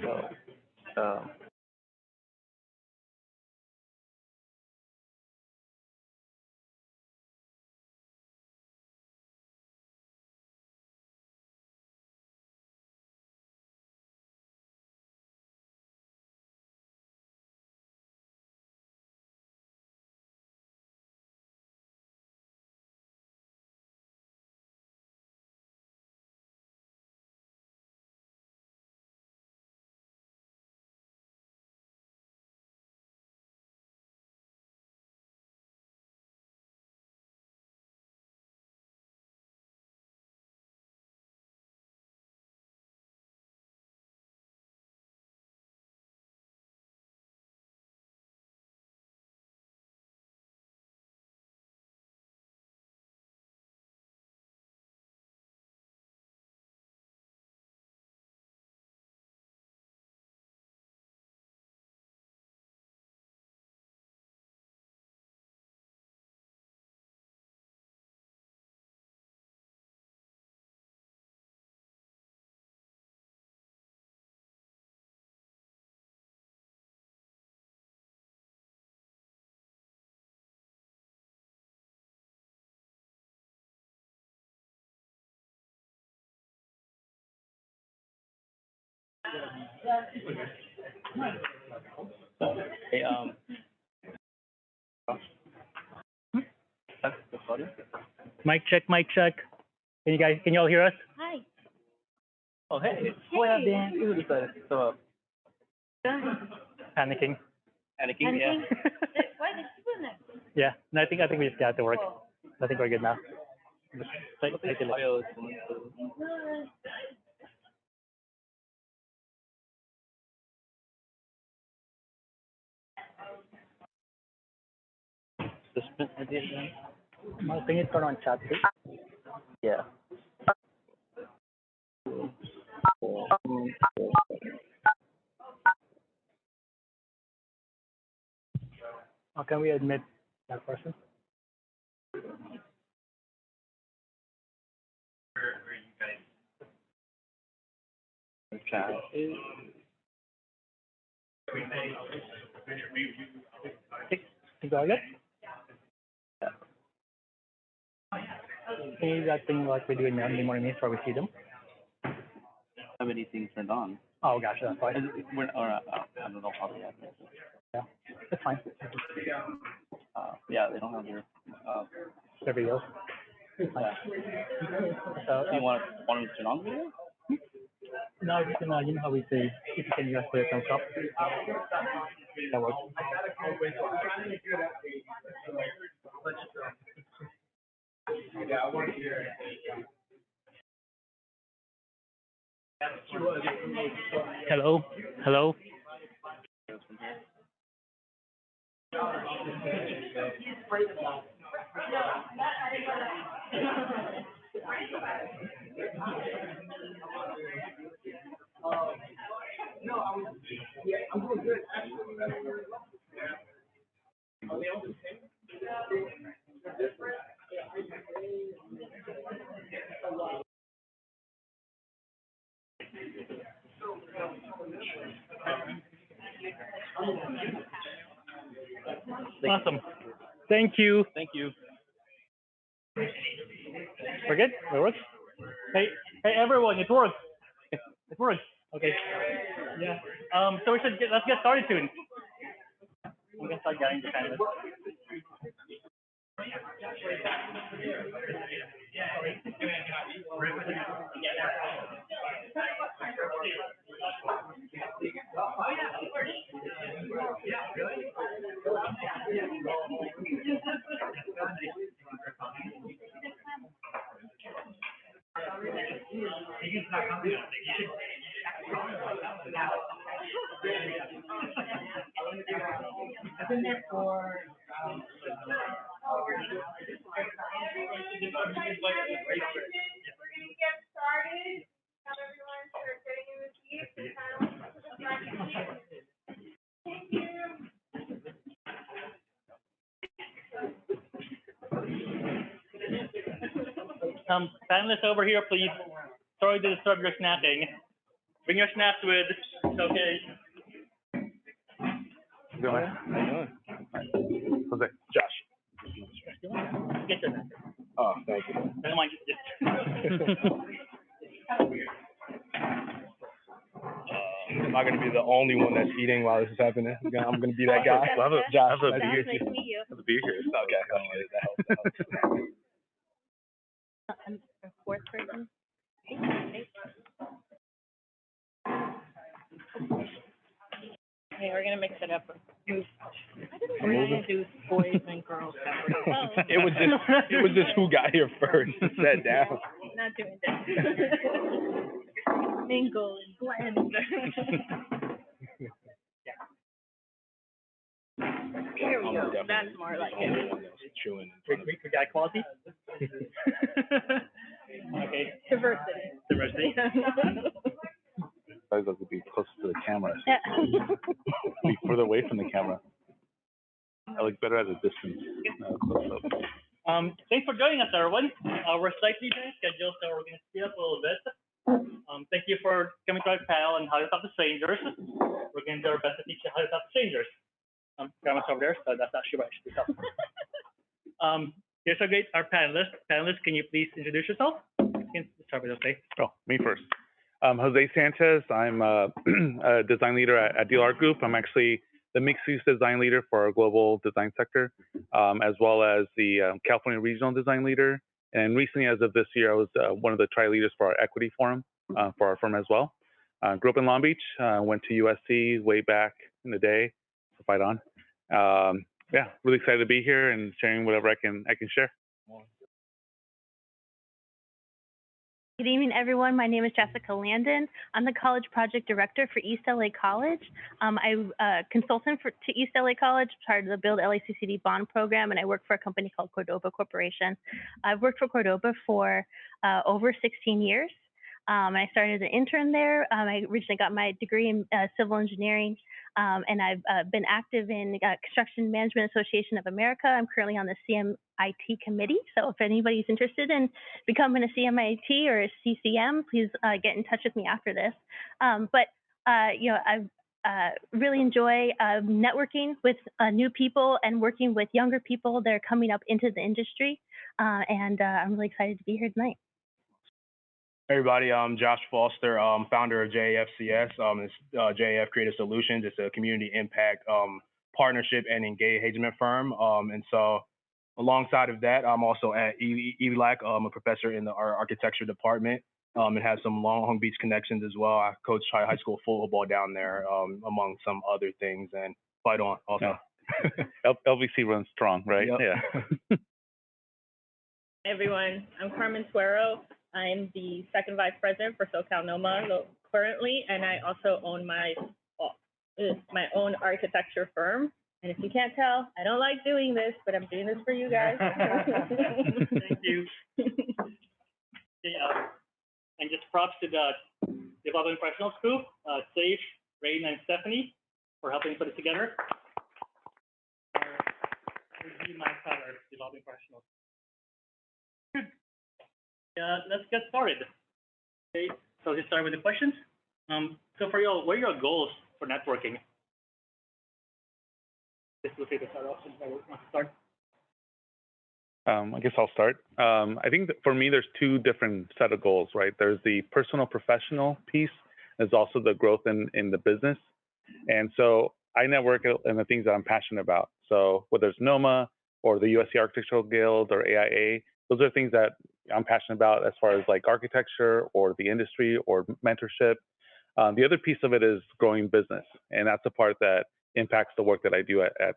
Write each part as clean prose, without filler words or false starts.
So, um, hey, that's the photo. Mic check, mic check. Can you all hear us? Hi. Oh, hey. Well, then, you decided. So, Panicking. panicking, yeah. Why did you do that? Yeah. No, I think we just got to work. Cool. I think we're good now. I think the audio is going to. Suspend idea again? Can you turn on chat too? Yeah. Or can we admit that person? Chat. Think all good? Yeah. Can you do that thing like we do in the morning meetings where we see them? Have anything turned on? Oh, gosh, that's fine. We're, or, I don't know how they have it. Yeah, it's fine. Yeah, they don't have their. Their videos. Yeah. So, Do you want them to turn on the video? no, you know how we say if you can just put a thumbs up. That works. Hello, hello. Awesome. Thank you. Thank you. We're good? It works? Hey, everyone, it works. It works. Okay. Yeah. So let's get started soon. I'm gonna start getting the canvas. I've been there for. We're gonna get started. Have everyone start getting in the seats. Thank you. Panelists over here, please. Sorry to disturb your snacking. Bring your snaps with. It's okay. Doing? Jose. Josh. Get your snaps. Oh, thank you. I don't mind just. Am I gonna be the only one that's eating while this is happening? I'm gonna be that guy. Well, Josh, nice nice to meet you. to be here. Okay, that helps. I'm a fourth person. Hey, we're gonna mix it up. We're gonna do boys and girls separately. Oh. It was just who got here first. Sat down. Not doing this. Mingle and blend. Here we go. That's more like it. We got quality. Okay. Diversity. I guys have to be closer to the camera. Yeah. Be further away from the camera. I look better at a distance. Close up. Thanks for joining us, everyone. We're slightly behind schedule, so we're going to speed up a little bit. Thank you for coming to our panel on how to talk to strangers. We're going to do our best to teach you how to talk to strangers. Grandma's over there, so that's actually what I should be talking. Here's our panelists. Panelists, can you please introduce yourself? You can start with Jose. Oh, me first. Jose Sanchez. I'm a design leader at DLR Group. I'm actually the mixed-use design leader for our global design sector, as well as the California regional design leader. And recently, as of this year, I was one of the tri-leaders for our equity forum for our firm as well. Grew up in Long Beach, went to USC way back in the day, so fight on. Yeah, really excited to be here and sharing whatever I can share. Good evening, everyone. My name is Jessica Landon. I'm the College Project Director for East LA College. I'm a consultant to East LA College, part of the Build LACCD Bond Program, and I work for a company called Cordova Corporation. I've worked for Cordova for over 16 years. I started as an intern there. I originally got my degree in civil engineering, and I've been active in Construction Management Association of America. I'm currently on the CMIT committee, so if anybody's interested in becoming a CMIT or a CCM, please get in touch with me after this. You know, I really enjoy networking with new people and working with younger people that are coming up into the industry, and I'm really excited to be here tonight. Hey everybody, I'm Josh Foster, founder of JAFCS. It's JAF Creative Solutions. It's a community impact partnership and engagement firm. And so alongside of that, I'm also at ELAC. I'm a professor in the architecture department and have some Long Beach connections as well. I coach high school football down there, among some other things, and fight on also. Yeah. LVC runs strong, right? Yep. Yeah. Hey everyone, I'm Carmen Suero. I'm the second vice president for Socal NOMA currently, and I also own my own architecture firm. And if you can't tell, I don't like doing this, but I'm doing this for you guys. Thank you. And just props to the Development Professionals group, Safe, Rain, and Stephanie for helping put it together. My color, Development Professionals. Good. Let's get started. Okay, so let's start with the questions. So for you, what are your goals for networking? This will take the start off. Start. I guess I'll start. I think that for me, there's two different set of goals, right? There's the personal professional piece. There's also the growth in the business. And so I network in the things that I'm passionate about. So whether it's NOMA or the USC Architectural Guild or AIA, those are things that I'm passionate about as far as like architecture or the industry or mentorship. The other piece of it is growing business. And that's the part that impacts the work that I do at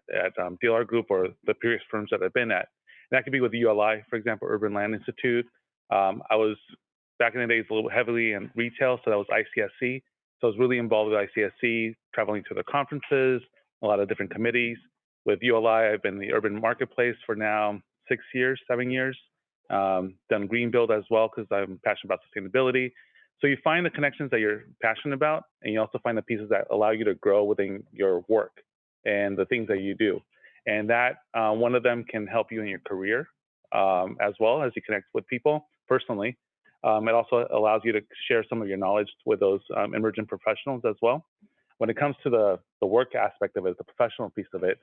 DLR Group or the previous firms that I've been at. And that could be with the ULI, for example, Urban Land Institute. I was back in the days a little heavily in retail, so that was ICSC. So I was really involved with ICSC, traveling to the conferences, a lot of different committees. With ULI, I've been in the urban marketplace for now 7 years. Done green build as well because I'm passionate about sustainability. So you find the connections that you're passionate about, and you also find the pieces that allow you to grow within your work and the things that you do. And that one of them can help you in your career as well as you connect with people personally. It also allows you to share some of your knowledge with those emerging professionals as well. When it comes to the work aspect of it, the professional piece of it,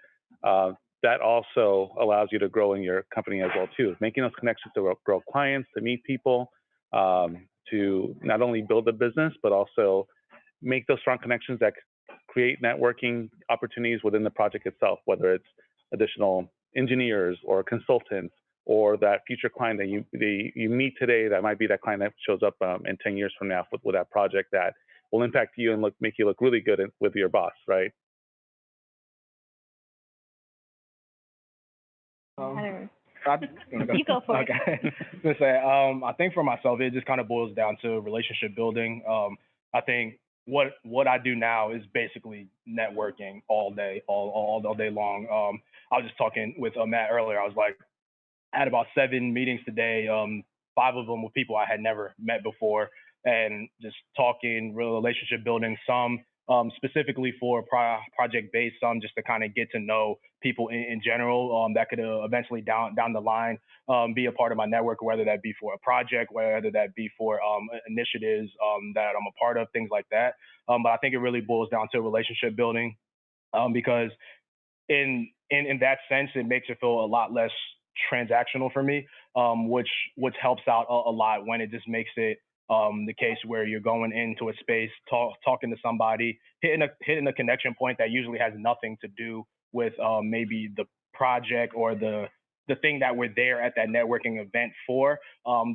that also allows you to grow in your company as well too. Making those connections to grow clients, to meet people, to not only build a business, but also make those strong connections that create networking opportunities within the project itself, whether it's additional engineers or consultants or that future client that you meet today that might be that client that shows up in 10 years from now with that project that will impact you and make you look really good with your boss, right? You go for it. Okay. I was gonna say, I think for myself, it just kind of boils down to relationship building. I think what I do now is basically networking all day, all day long. I was just talking with Matt earlier. I was like, I had about 7 meetings today. 5 of them with people I had never met before, and just talking, real relationship building. Some specifically for project based, some just to kind of get to know people in general. That could eventually down the line be a part of my network, whether that be for a project, whether that be for initiatives that I'm a part of, things like that. But I think it really boils down to relationship building, because in that sense, it makes it feel a lot less transactional for me, which helps out a lot when it just makes it the case where you're going into a space, talking to somebody, hitting a connection point that usually has nothing to do with maybe the project or the thing that we're there at that networking event for.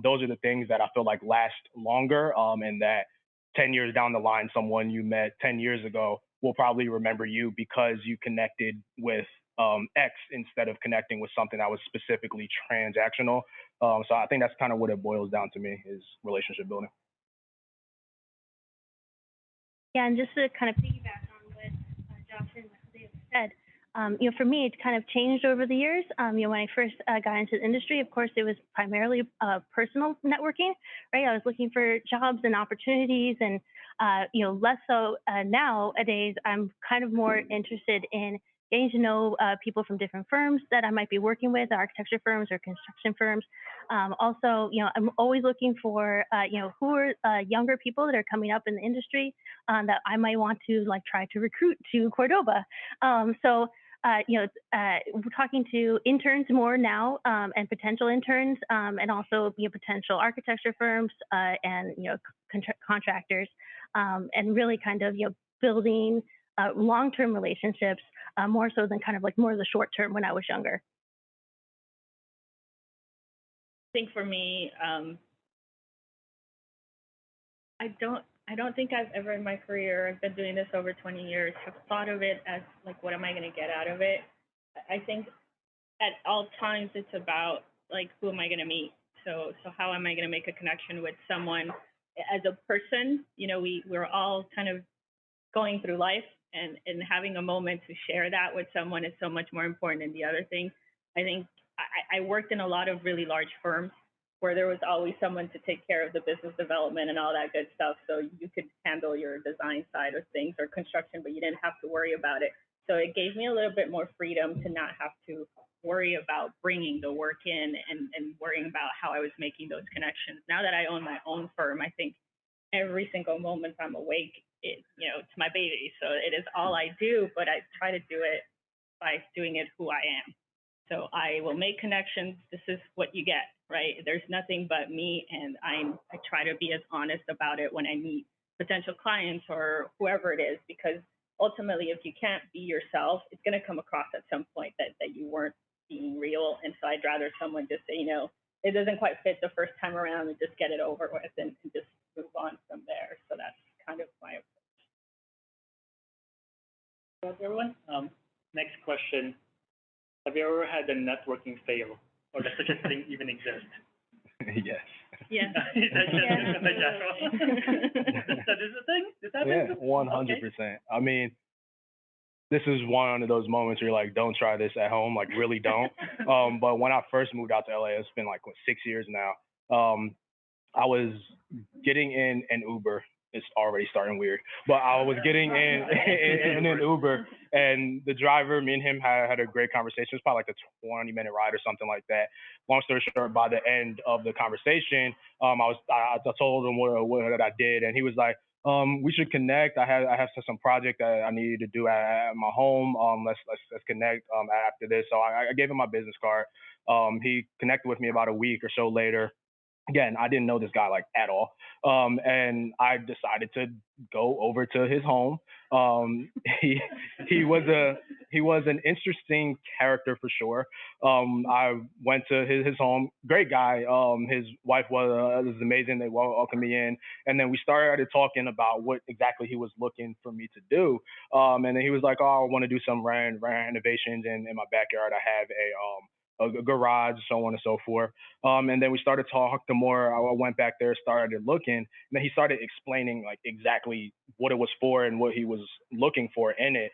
Those are the things that I feel like last longer, and that 10 years down the line, someone you met 10 years ago will probably remember you because you connected with X instead of connecting with something that was specifically transactional. So I think that's kind of what it boils down to me, is relationship building. Yeah, and just to kind of piggyback on what Josh and Jose said, for me, it kind of changed over the years. When I first got into the industry, of course, it was primarily personal networking, right? I was looking for jobs and opportunities, and less so nowadays. I'm kind of more interested in getting to know people from different firms that I might be working with, architecture firms or construction firms. Also, I'm always looking for, who are younger people that are coming up in the industry that I might want to try to recruit to Cordoba. We're talking to interns more now, and potential interns, and also potential architecture firms and contractors, and really kind of building long-term relationships, more so than kind of more of the short term when I was younger. I think for me, I don't think I've ever in my career, I've been doing this over 20 years, have thought of it as what am I going to get out of it? I think at all times it's about who am I going to meet? So how am I going to make a connection with someone as a person? We're all kind of going through life, and having a moment to share that with someone is so much more important than the other thing. I think I worked in a lot of really large firms where there was always someone to take care of the business development and all that good stuff. So you could handle your design side of things or construction, but you didn't have to worry about it. So it gave me a little bit more freedom to not have to worry about bringing the work in and worrying about how I was making those connections. Now that I own my own firm, I think every single moment I'm awake, it's my baby. So it is all I do, but I try to do it by doing it who I am. So I will make connections. This is what you get, right? There's nothing but me, and I try to be as honest about it when I meet potential clients or whoever it is, because ultimately, if you can't be yourself, it's going to come across at some point that you weren't being real. And so I'd rather someone just say, it doesn't quite fit the first time around, and just get it over with and just move on from there. So that's kind of my approach. Everyone, next question. Have you ever had a networking fail, or does such a thing even exist? Yes. Yeah. That is a thing? Does that Yeah, 100%. Okay. I mean, this is one of those moments where you're like, don't try this at home, really don't. But when I first moved out to LA, it's been 6 years now. I was getting in an Uber. It's already starting weird, but I was getting in an Uber, And the driver, me and him had a great conversation. It was probably like a 20-minute ride or something like that. Long story short, by the end of the conversation, I told him what I did, and he was like, we should connect. I have some project that I needed to do at my home. Let's connect after this. So I gave him my business card. He connected with me about a week or so later. Again, I didn't know this guy like at all. And I decided to go over to his home. He was an interesting character for sure. I went to his home. Great guy. His wife was amazing. They welcomed me in, and then we started talking about what exactly he was looking for me to do. And then he was like, "Oh, I want to do some renovations in my backyard. I have a garage, so on and so forth." And then we started talking more. I went back there, started looking, and then he started explaining like exactly what it was for and what he was looking for in it.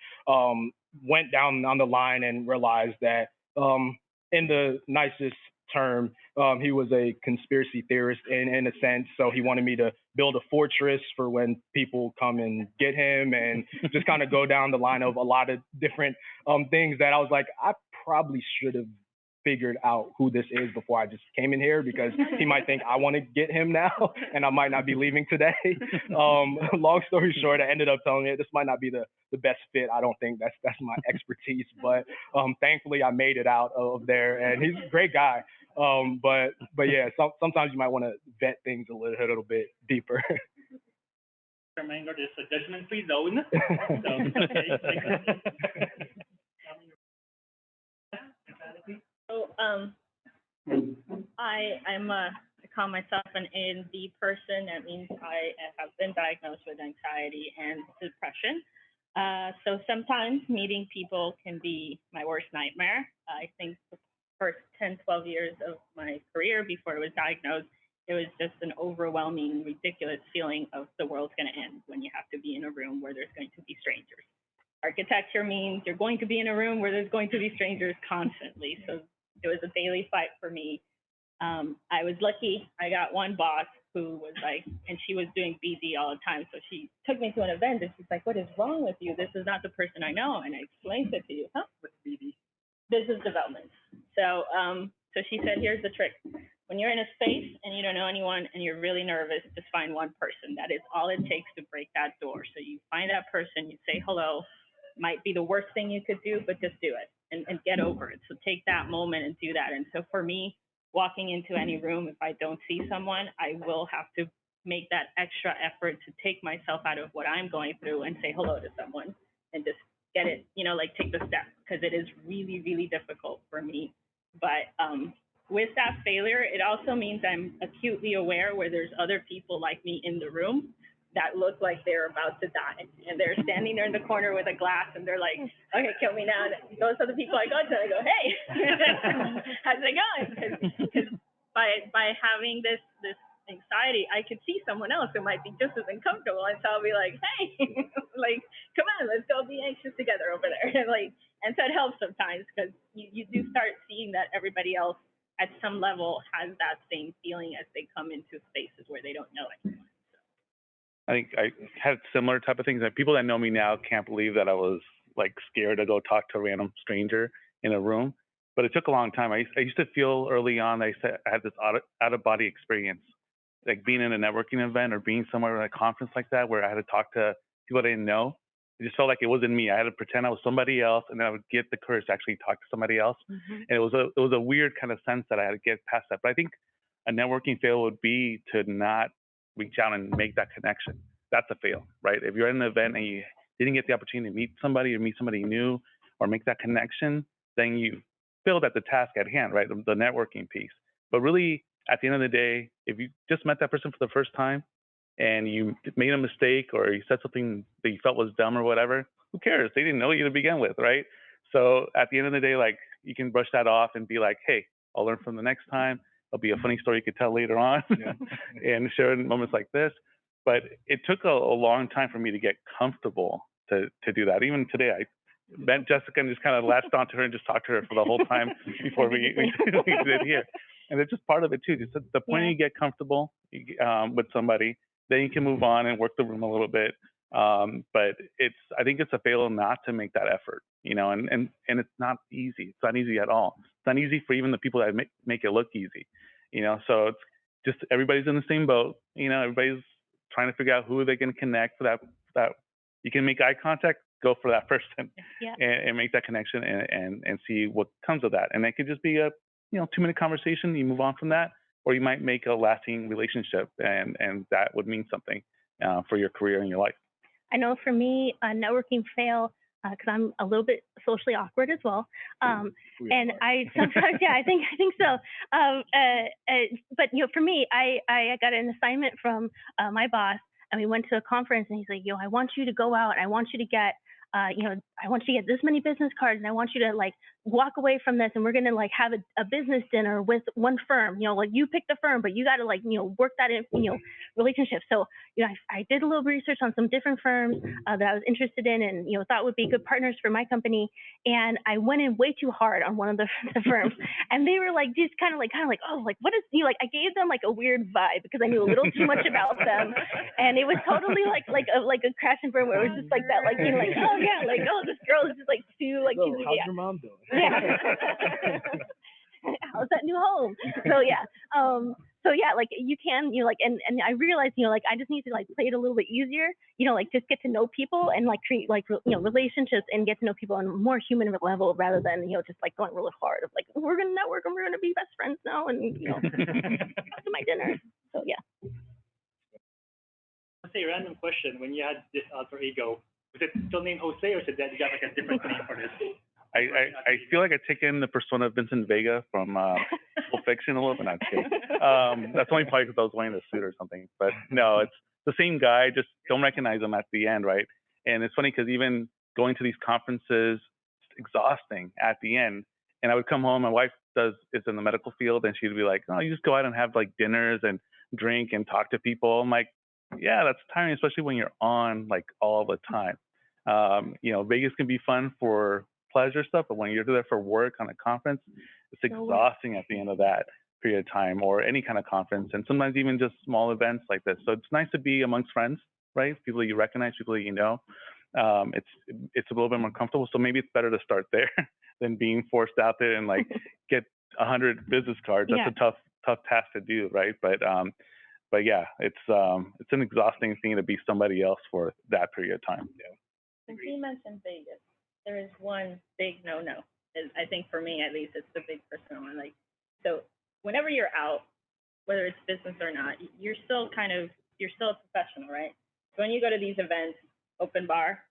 Went down on the line and realized that, in the nicest term, he was a conspiracy theorist in a sense. So he wanted me to build a fortress for when people come and get him, and just kind of go down the line of a lot of different things that I was like, I probably should have figured out who this is before I just came in here, because he might think I want to get him now and I might not be leaving today. Long story short, I ended up telling him this might not be the best fit. I don't think that's my expertise, but thankfully I made it out of there, and he's a great guy. But yeah, sometimes you might want to vet things a little bit deeper. Reminder, there's a judgment-free zone. So, okay. So, I call myself an A and B person. That means I have been diagnosed with anxiety and depression. So sometimes meeting people can be my worst nightmare. I think the first 10, 12 years of my career before I was diagnosed, it was just an overwhelming, ridiculous feeling of the world's going to end when you have to be in a room where there's going to be strangers. Architecture means you're going to be in a room where there's going to be strangers constantly. So it was a daily fight for me. I was lucky. I got one boss who was like, and she was doing BD all the time. So she took me to an event and she's like, "What is wrong with you? This is not the person I know." And I explained it to you. Huh? What's BD? Business development. So she said, "Here's the trick. When you're in a space and you don't know anyone and you're really nervous, just find one person. That is all it takes to break that door. So you find that person, you say hello. Might be the worst thing you could do, but just do it and get over it. So take that moment and do that." And so for me, walking into any room, if I don't see someone, I will have to make that extra effort to take myself out of what I'm going through and say hello to someone and just get it, like take the step, because it is really, really difficult for me. But with that failure, it also means I'm acutely aware where there's other people like me in the room that look like they're about to die. And they're standing there in the corner with a glass and they're like, "Okay, kill me now." And those are the people I go to. I go, "Hey, how's it going?" Because by having this anxiety, I could see someone else who might be just as uncomfortable. And so I'll be like, "Hey, like, come on, let's go be anxious together over there." And so it helps sometimes, because you do start seeing that everybody else at some level has that same feeling as they come into spaces where they don't know anyone. I think I had similar type of things. Like, people that know me now can't believe that I was like scared to go talk to a random stranger in a room. But it took a long time. I used to feel early on, I had this out of body experience, like being in a networking event or being somewhere at a conference like that, where I had to talk to people I didn't know. It just felt like it wasn't me. I had to pretend I was somebody else, and then I would get the courage to actually talk to somebody else. Mm-hmm. And it was a weird kind of sense that I had to get past that. But I think a networking fail would be to not reach out and make that connection. That's a fail, right? If you're at an event and you didn't get the opportunity to meet somebody or meet somebody new or make that connection, then you failed at the task at hand, right? The networking piece. But really, at the end of the day, if you just met that person for the first time and you made a mistake or you said something that you felt was dumb or whatever, who cares? They didn't know you to begin with, right? So at the end of the day, like, you can brush that off and be like, "Hey, I'll learn from the next time. It'll be a funny story you could tell later on." Yeah. And share in moments like this. But it took a long time for me to get comfortable to do that. Even today, I met Jessica and just kind of latched onto her and just talked to her for the whole time before we did here. And it's just part of it too. Just the point you get comfortable with somebody, then you can move on and work the room a little bit. But I think it's a fail not to make that effort, and it's not easy. It's not easy at all. It's not easy for even the people that make it look easy, so it's just everybody's in the same boat, everybody's trying to figure out who they can connect that you can make eye contact, go for that person Yeah. and make that connection and see what comes of that. And it could just be a 2-minute conversation, you move on from that, or you might make a lasting relationship, and that would mean something for your career and your life. I know for me, a networking fail, because I'm a little bit socially awkward as well. And I sometimes, yeah, I think so. But for me, I got an assignment from my boss, and we went to a conference, and he's like, I want you to go out, and I want you to get, I want you to get this many business cards, and I want you to walk away from this, and we're gonna have a business dinner with one firm. You pick the firm, but you got to work that in, relationship. So I did a little research on some different firms that I was interested in, and thought would be good partners for my company. And I went in way too hard on one of the firms, and they were just kind of like, oh, what is I gave them a weird vibe because I knew a little too much about them, and it was totally like a crash and burn where it was just that oh yeah, oh, this girl is just too So, how's your mom doing? yeah. How's that new home? So yeah, you can, and I realized, I just need to play it a little bit easier, just get to know people and create relationships and get to know people on a more human level rather than just going really hard of we're gonna network and we're gonna be best friends now and to my dinner. So yeah. Let's say random question: when you had this alter ego, was it still named Jose, or did you have a different name for this? I feel like I take in the persona of Vincent Vega from Pulp Fiction a little bit. Not kidding. That's only probably because I was wearing a suit or something. But no, it's the same guy. Just don't recognize him at the end, right? And it's funny because even going to these conferences, it's exhausting at the end. And I would come home. My wife is in the medical field, and she'd be like, "Oh, you just go out and have dinners and drink and talk to people." I'm like, "Yeah, that's tiring, especially when you're on all the time." Vegas can be fun for pleasure stuff, but when you're there for work on a conference, it's exhausting at the end of that period of time, or any kind of conference, and sometimes even just small events like this. So it's nice to be amongst friends, right? People you recognize, people that you know. It's a little bit more comfortable. So maybe it's better to start there than being forced out there and get 100 business cards. That's a tough task to do, right? But yeah, it's an exhausting thing to be somebody else for that period of time. Yeah. Since you mentioned Vegas, there is one big no-no. I think for me, at least, it's the big personal one. So whenever you're out, whether it's business or not, you're still a professional, right? So when you go to these events, open bar,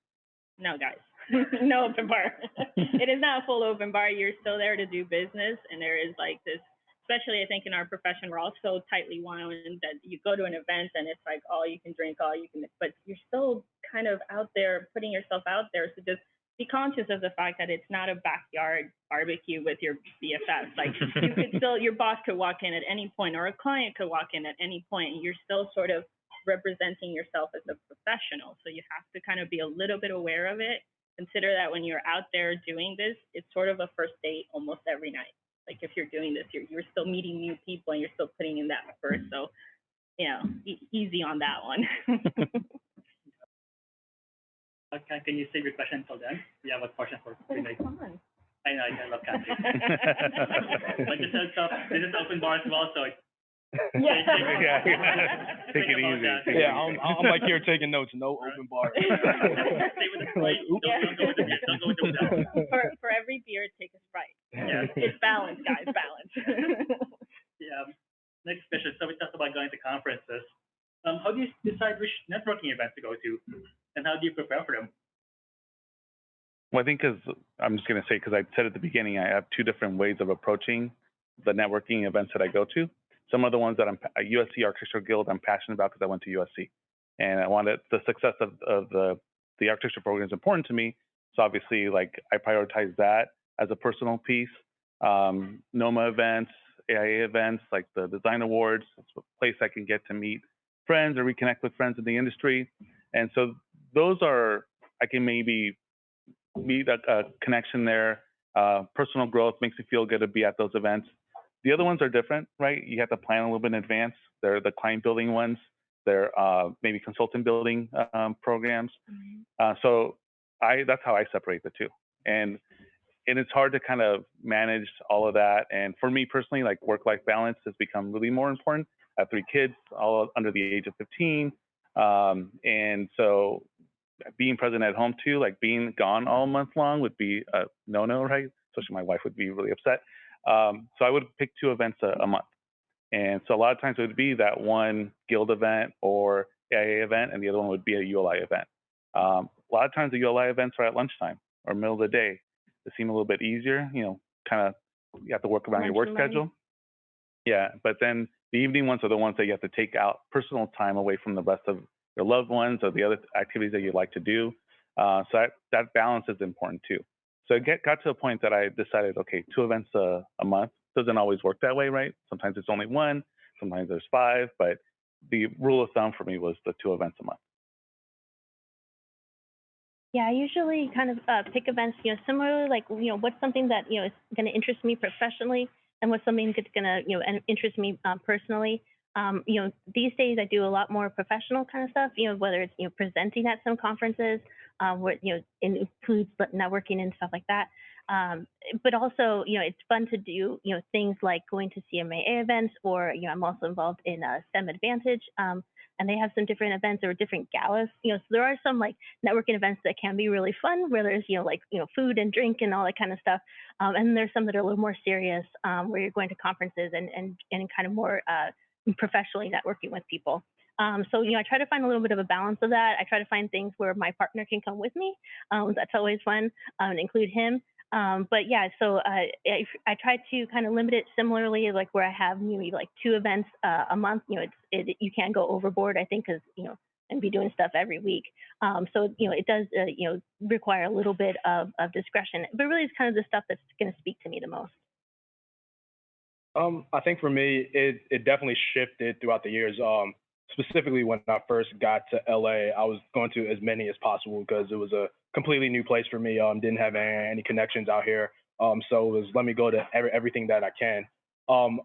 no, guys, no open bar. It is not a full open bar. You're still there to do business, and there is this. Especially, I think in our profession, we're all so tightly wound that you go to an event and it's all you can drink, all you can, but you're still kind of out there, putting yourself out there. So just be conscious of the fact that it's not a backyard barbecue with your BFFs. You could still, your boss could walk in at any point, or a client could walk in at any point, and you're still sort of representing yourself as a professional. So you have to kind of be a little bit aware of it. Consider that when you're out there doing this, it's sort of a first date almost every night. If you're doing this, you're still meeting new people and you're still putting in that effort. So, easy on that one. Okay, can you save your question until then? You have a question for today. I know, I love Kathy. But this is open bar as well, so yeah. Take it easy. Yeah, I'm here taking notes. No open bar. Stay with the Sprite. Don't go with the without. For every beer, take a Sprite. Yeah. It's balance, guys, balance. Yeah. Next question. So we talked about going to conferences. How do you decide which networking event to go to, and how do you prepare for them? Well, I think I'm just going to say, because I said at the beginning, I have two different ways of approaching the networking events that I go to. Some of the ones that USC Architecture Guild, I'm passionate about because I went to USC, and I wanted the success of the architecture program is important to me. So obviously, I prioritize that as a personal piece. NOMA events, AIA events, like the design awards. It's a place I can get to meet friends or reconnect with friends in the industry. And so those I can maybe meet a connection there. Personal growth makes me feel good to be at those events. The other ones are different, right? You have to plan a little bit in advance. They're the client building ones. their maybe consultant building programs. So that's how I separate the two. And it's hard to kind of manage all of that. And for me personally, like work-life balance has become really more important. I have 3 kids, all under the age of 15. And so being present at home too, like being gone all month long would be a no-no, right? Especially my wife would be really upset. So I would pick 2 events a month. And so a lot of times it would be that one guild event or AIA event, and the other one would be a ULI event. A lot of times the ULI events are at lunchtime or middle of the day. They seem a little bit easier, kind of you have to work around your work schedule. Yeah, but then the evening ones are the ones that you have to take out personal time away from the rest of your loved ones or the other activities that you like to do. So that balance is important too. So it got to a point that I decided, okay, 2 events a month. Doesn't always work that way, right? Sometimes it's only 1, sometimes there's 5, but the rule of thumb for me was the 2 events a month. Yeah, I usually kind of pick events, similarly, like, what's something that, is going to interest me professionally and what's something that's going to, interest me personally. These days I do a lot more professional kind of stuff, whether it's, presenting at some conferences, where, it includes networking and stuff like that. But also, it's fun to do, things like going to CMAA events or, I'm also involved in STEM Advantage. And they have some different events or different galas, so there are some like networking events that can be really fun where there's, food and drink and all that kind of stuff. And there's some that are a little more serious, where you're going to conferences and kind of more professionally networking with people. So, I try to find a little bit of a balance of that. I try to find things where my partner can come with me. That's always fun, and include him. But yeah, so I try to kind of limit it similarly, like where I have maybe like 2 events a month. You can't go overboard, I think, because and be doing stuff every week. So it does require a little bit of discretion, but really it's kind of the stuff that's going to speak to me the most. I think for me, it definitely shifted throughout the years. Specifically when I first got to LA, I was going to as many as possible because it was a completely new place for me. Didn't have any connections out here. So it was let me go to everything that I can.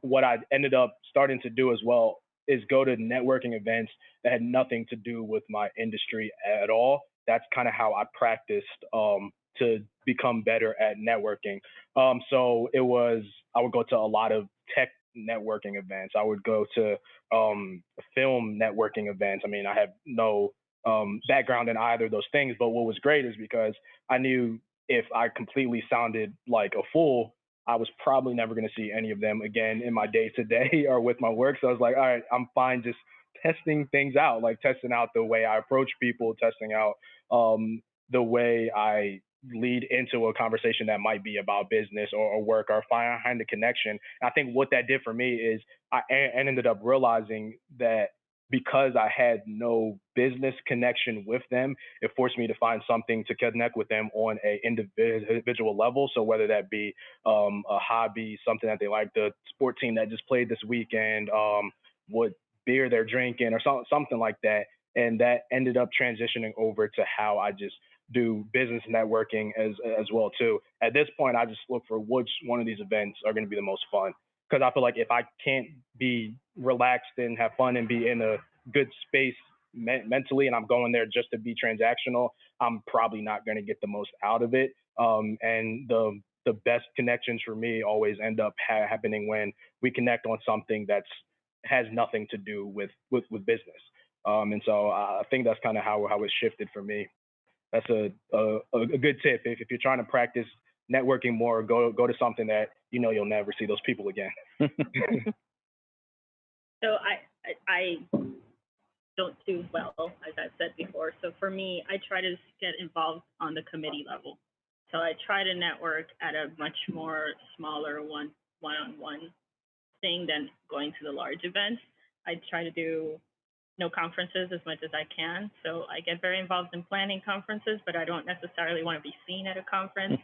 What I ended up starting to do as well is go to networking events that had nothing to do with my industry at all. That's kind of how I practiced to become better at networking. So I would go to a lot of tech networking events. I would go to film networking events. I mean, I have no background in either of those things, but what was great is because I knew if I completely sounded like a fool, I was probably never going to see any of them again in my day-to-day or with my work. So I was like, all right, I'm fine just testing things out, like testing out the way I approach people, testing out the way I lead into a conversation that might be about business or work or find the connection. And I think what that did for me is I ended up realizing that because I had no business connection with them, it forced me to find something to connect with them on an individual level. So whether that be a hobby, something that they like, the sport team that just played this weekend, what beer they're drinking or something like that. And that ended up transitioning over to how I just do business networking as well too. At this point, I just look for which one of these events are going to be the most fun. Because I feel like if I can't be relaxed and have fun and be in a good space mentally, and I'm going there just to be transactional, I'm probably not going to get the most out of it. And the best connections for me always end up happening when we connect on something that's has nothing to do with business. And so I think that's kind of how it shifted for me. That's a good tip. If you're trying to practice networking more, go to something that you'll never see those people again. So I don't do well, as I've said before. So for me, I try to get involved on the committee level. So I try to network at a much more smaller one-on-one thing than going to the large events. I try to do no conferences as much as I can. So I get very involved in planning conferences, but I don't necessarily want to be seen at a conference.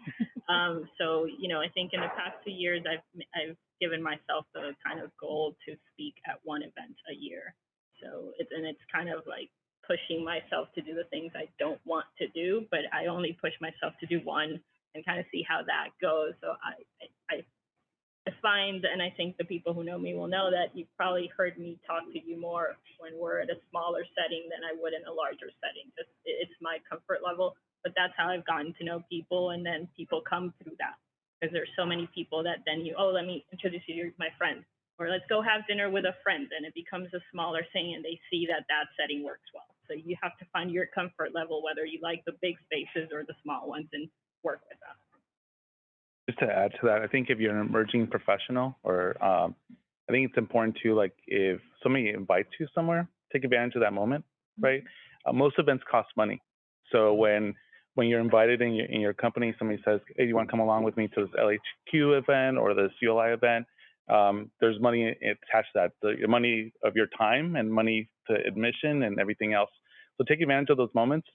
So, I think in the past 2 years, I've given myself the kind of goal to speak at one event a year. So it's kind of like pushing myself to do the things I don't want to do, but I only push myself to do one and kind of see how that goes. So I find, and I think the people who know me will know that you've probably heard me talk to you more when we're at a smaller setting than I would in a larger setting. Just it's my comfort level, but that's how I've gotten to know people, and then people come through that because there's so many people that then let me introduce you to my friend, or let's go have dinner with a friend, and it becomes a smaller thing, and they see that that setting works well. So you have to find your comfort level, whether you like the big spaces or the small ones, and work with that. Just to add to that, I think if you're an emerging professional, or I think it's important to, like, if somebody invites you somewhere, take advantage of that moment, right? Most events cost money. So when you're invited in your company, somebody says, hey, you want to come along with me to this LHQ event or this ULI event? There's money attached to that, the money of your time and money to admission and everything else. So take advantage of those moments,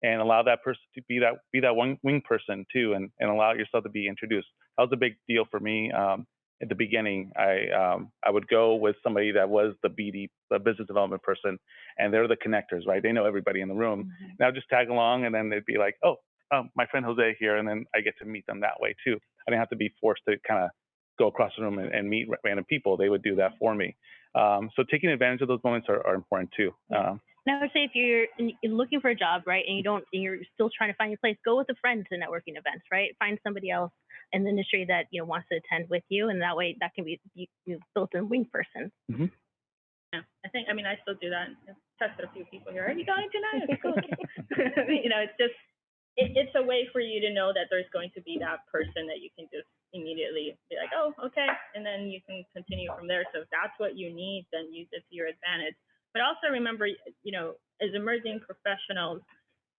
and allow that person to be that one wing person too, and allow yourself to be introduced. That was a big deal for me. At the beginning, I would go with somebody that was the BD, the business development person, and they're the connectors, right? They know everybody in the room. Mm-hmm. And I'll just tag along, and then they'd be like, oh, my friend Jose here, and then I get to meet them that way too. I didn't have to be forced to kind of go across the room and meet random people. They would do that for me. So taking advantage of those moments are important too. And I would say if you're looking for a job, right, and you're still trying to find your place, go with a friend to networking events, right? Find somebody else in the industry that wants to attend with you, and that way that can be you built-in wing person. Mm-hmm. Yeah, I mean, I still do that. I've tested a few people here. Are you going tonight? Okay, cool. It's just it's a way for you to know that there's going to be that person that you can just immediately be like, oh, okay, and then you can continue from there. So if that's what you need, then use it to your advantage. But also remember, as emerging professionals,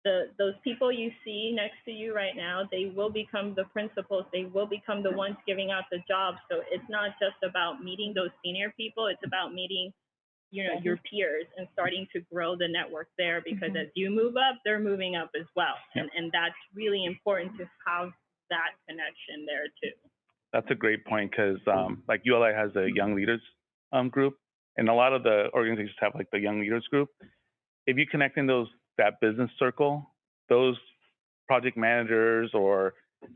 those people you see next to you right now, they will become the principals. They will become the ones giving out the jobs. So it's not just about meeting those senior people. It's about meeting, your peers and starting to grow the network there, because as you move up, they're moving up as well. And that's really important to have that connection there too. That's a great point, because like ULI has a young leaders group, and a lot of the organizations have like the young leaders group. If you connect in that business circle, those project managers, or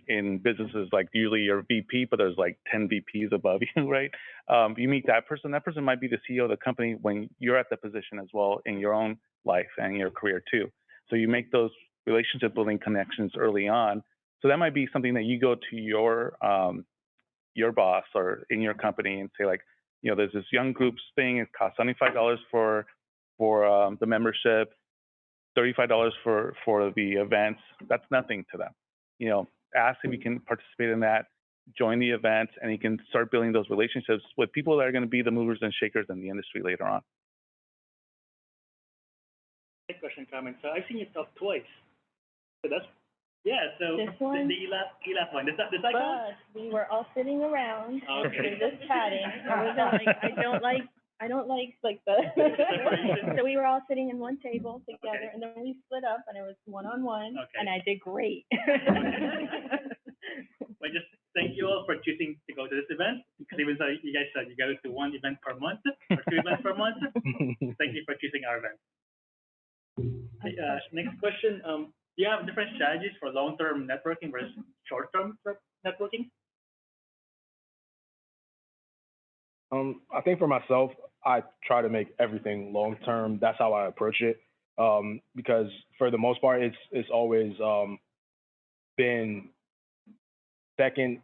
in businesses like usually you're VP, but there's like 10 VPs above you, right? You meet that person. That person might be the CEO of the company when you're at the position as well in your own life and your career too. So you make those relationship building connections early on. So that might be something that you go to your boss or in your company and say, like, there's this young groups thing. It costs $75 for the membership, $35 for the events. That's nothing to them. Ask if you can participate in that, join the event, and you can start building those relationships with people that are going to be the movers and shakers in the industry later on. Great question, Carmen. So I've seen you talk twice. So that's so This one? the ELAP one. Does that count? But we were all sitting around Okay. and just chatting. It wasn't like I don't like the Separation. so we were all sitting in one table together, Okay. and then we split up, and it was one-on-one, Okay. and I did great. Well, just thank you all for choosing to go to this event, because even though you guys said you go to one event per month or 2 events per month, thank you for choosing our event. Next question. Do you have different strategies for long-term networking versus short-term networking? I think for myself, I try to make everything long-term. That's how I approach it. Because for the most part, it's always been second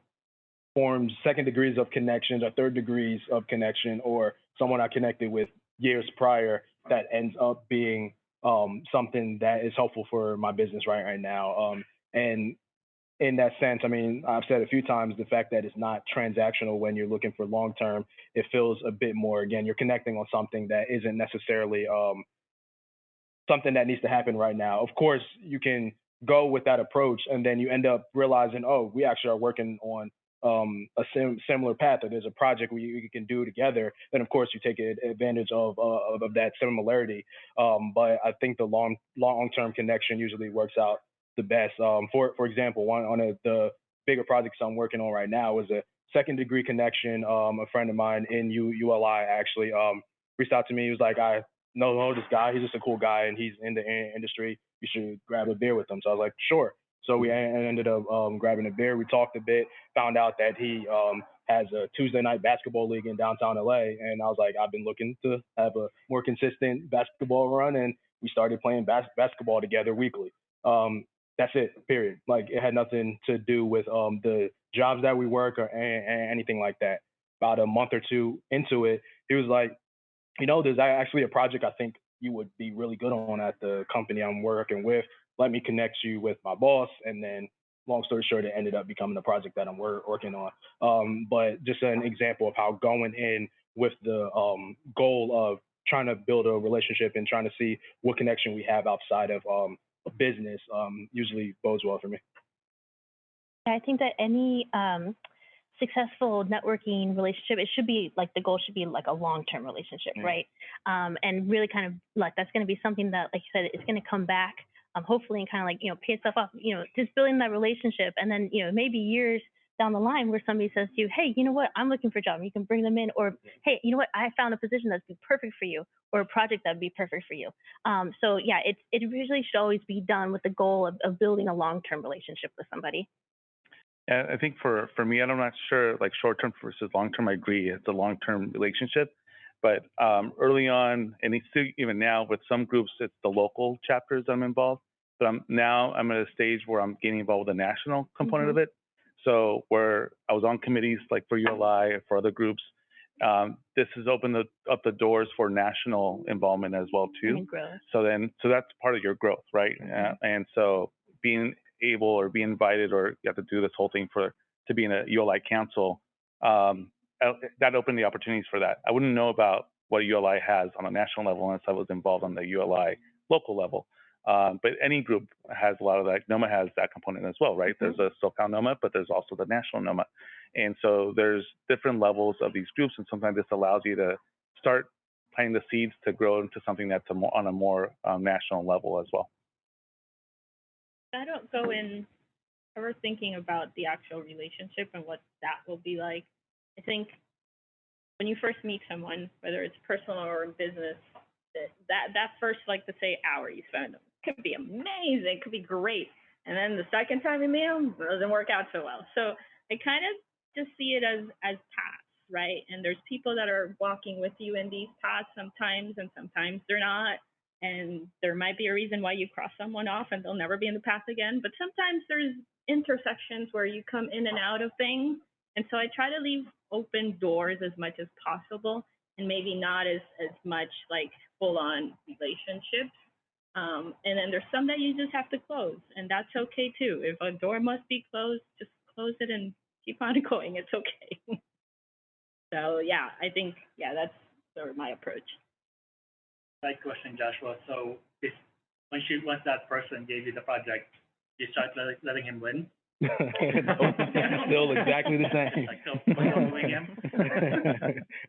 degrees of connections or third degrees of connection, or someone I connected with years prior that ends up being something that is helpful for my business right now. And in that sense, I mean, I've said a few times, the fact that it's not transactional when you're looking for long-term, it feels a bit more, again, you're connecting on something that isn't necessarily something that needs to happen right now. Of course, you can go with that approach, and then you end up realizing, oh, we actually are working on a similar path, or there's a project we can do together. Then of course you take advantage of that similarity. But I think the long-term connection usually works out the best. For example, one of the bigger projects I'm working on right now is a second degree connection. A friend of mine in ULI actually reached out to me. He was like, I know this guy. He's just a cool guy, and he's in the industry. You should grab a beer with him. So I was like, sure. So we ended up grabbing a beer. We talked a bit, found out that he has a Tuesday night basketball league in downtown LA. And I was like, I've been looking to have a more consistent basketball run, and we started playing basketball together weekly. That's it, period. Like, it had nothing to do with the jobs that we work or anything like that. About a month or two into it, he was like, there's actually a project I think you would be really good on at the company I'm working with. Let me connect you with my boss. And then, long story short, it ended up becoming a project that I'm working on. But just an example of how going in with the goal of trying to build a relationship and trying to see what connection we have outside of a business usually bodes well for me. I think that any successful networking relationship, it should be like, the goal should be like a long-term relationship, right? And really kind of like, that's going to be something that, like you said, it's going to come back, hopefully, and kind of like, pay itself off, just building that relationship. And then, maybe years down the line where somebody says to you, hey, you know what, I'm looking for a job, and you can bring them in, or, hey, you know what, I found a position that's be perfect for you, or a project that'd be perfect for you. So yeah, it usually should always be done with the goal of building a long-term relationship with somebody. And I think for me, I'm not sure, like short-term versus long-term, I agree, it's a long-term relationship. But early on, and even now with some groups, it's the local chapters I'm involved. But I'm at a stage where I'm getting involved with the national component of it. So where I was on committees like for ULI or for other groups, this has opened up the doors for national involvement as well too. So that's part of your growth, right? And so being able or be invited, or you have to do this whole thing to be in a ULI council, that opened the opportunities for that. I wouldn't know about what ULI has on a national level unless I was involved on the ULI local level. But any group has a lot of that. NOMA has that component as well, right? There's a Socal NOMA, but there's also the national NOMA. And so there's different levels of these groups, and sometimes this allows you to start planting the seeds to grow into something that's on a more national level as well. I don't go in ever thinking about the actual relationship and what that will be like. I think when you first meet someone, whether it's personal or in business, that first, like, to say, hour you spend could be amazing, could be great. And then the second time you meet them, it doesn't work out so well. So I kind of just see it as paths, right? And there's people that are walking with you in these paths sometimes, and sometimes they're not. And there might be a reason why you cross someone off and they'll never be in the path again. But sometimes there's intersections where you come in and out of things. And so I try to leave open doors as much as possible, and maybe not as much like full-on relationships. And then there's some that you just have to close, and that's okay too. If a door must be closed, just close it and keep on going. It's okay. So yeah, I think, that's sort of my approach. Right question, Joshua. So once that person gave you the project, you start letting him win? Still exactly the same. Like, still doing him?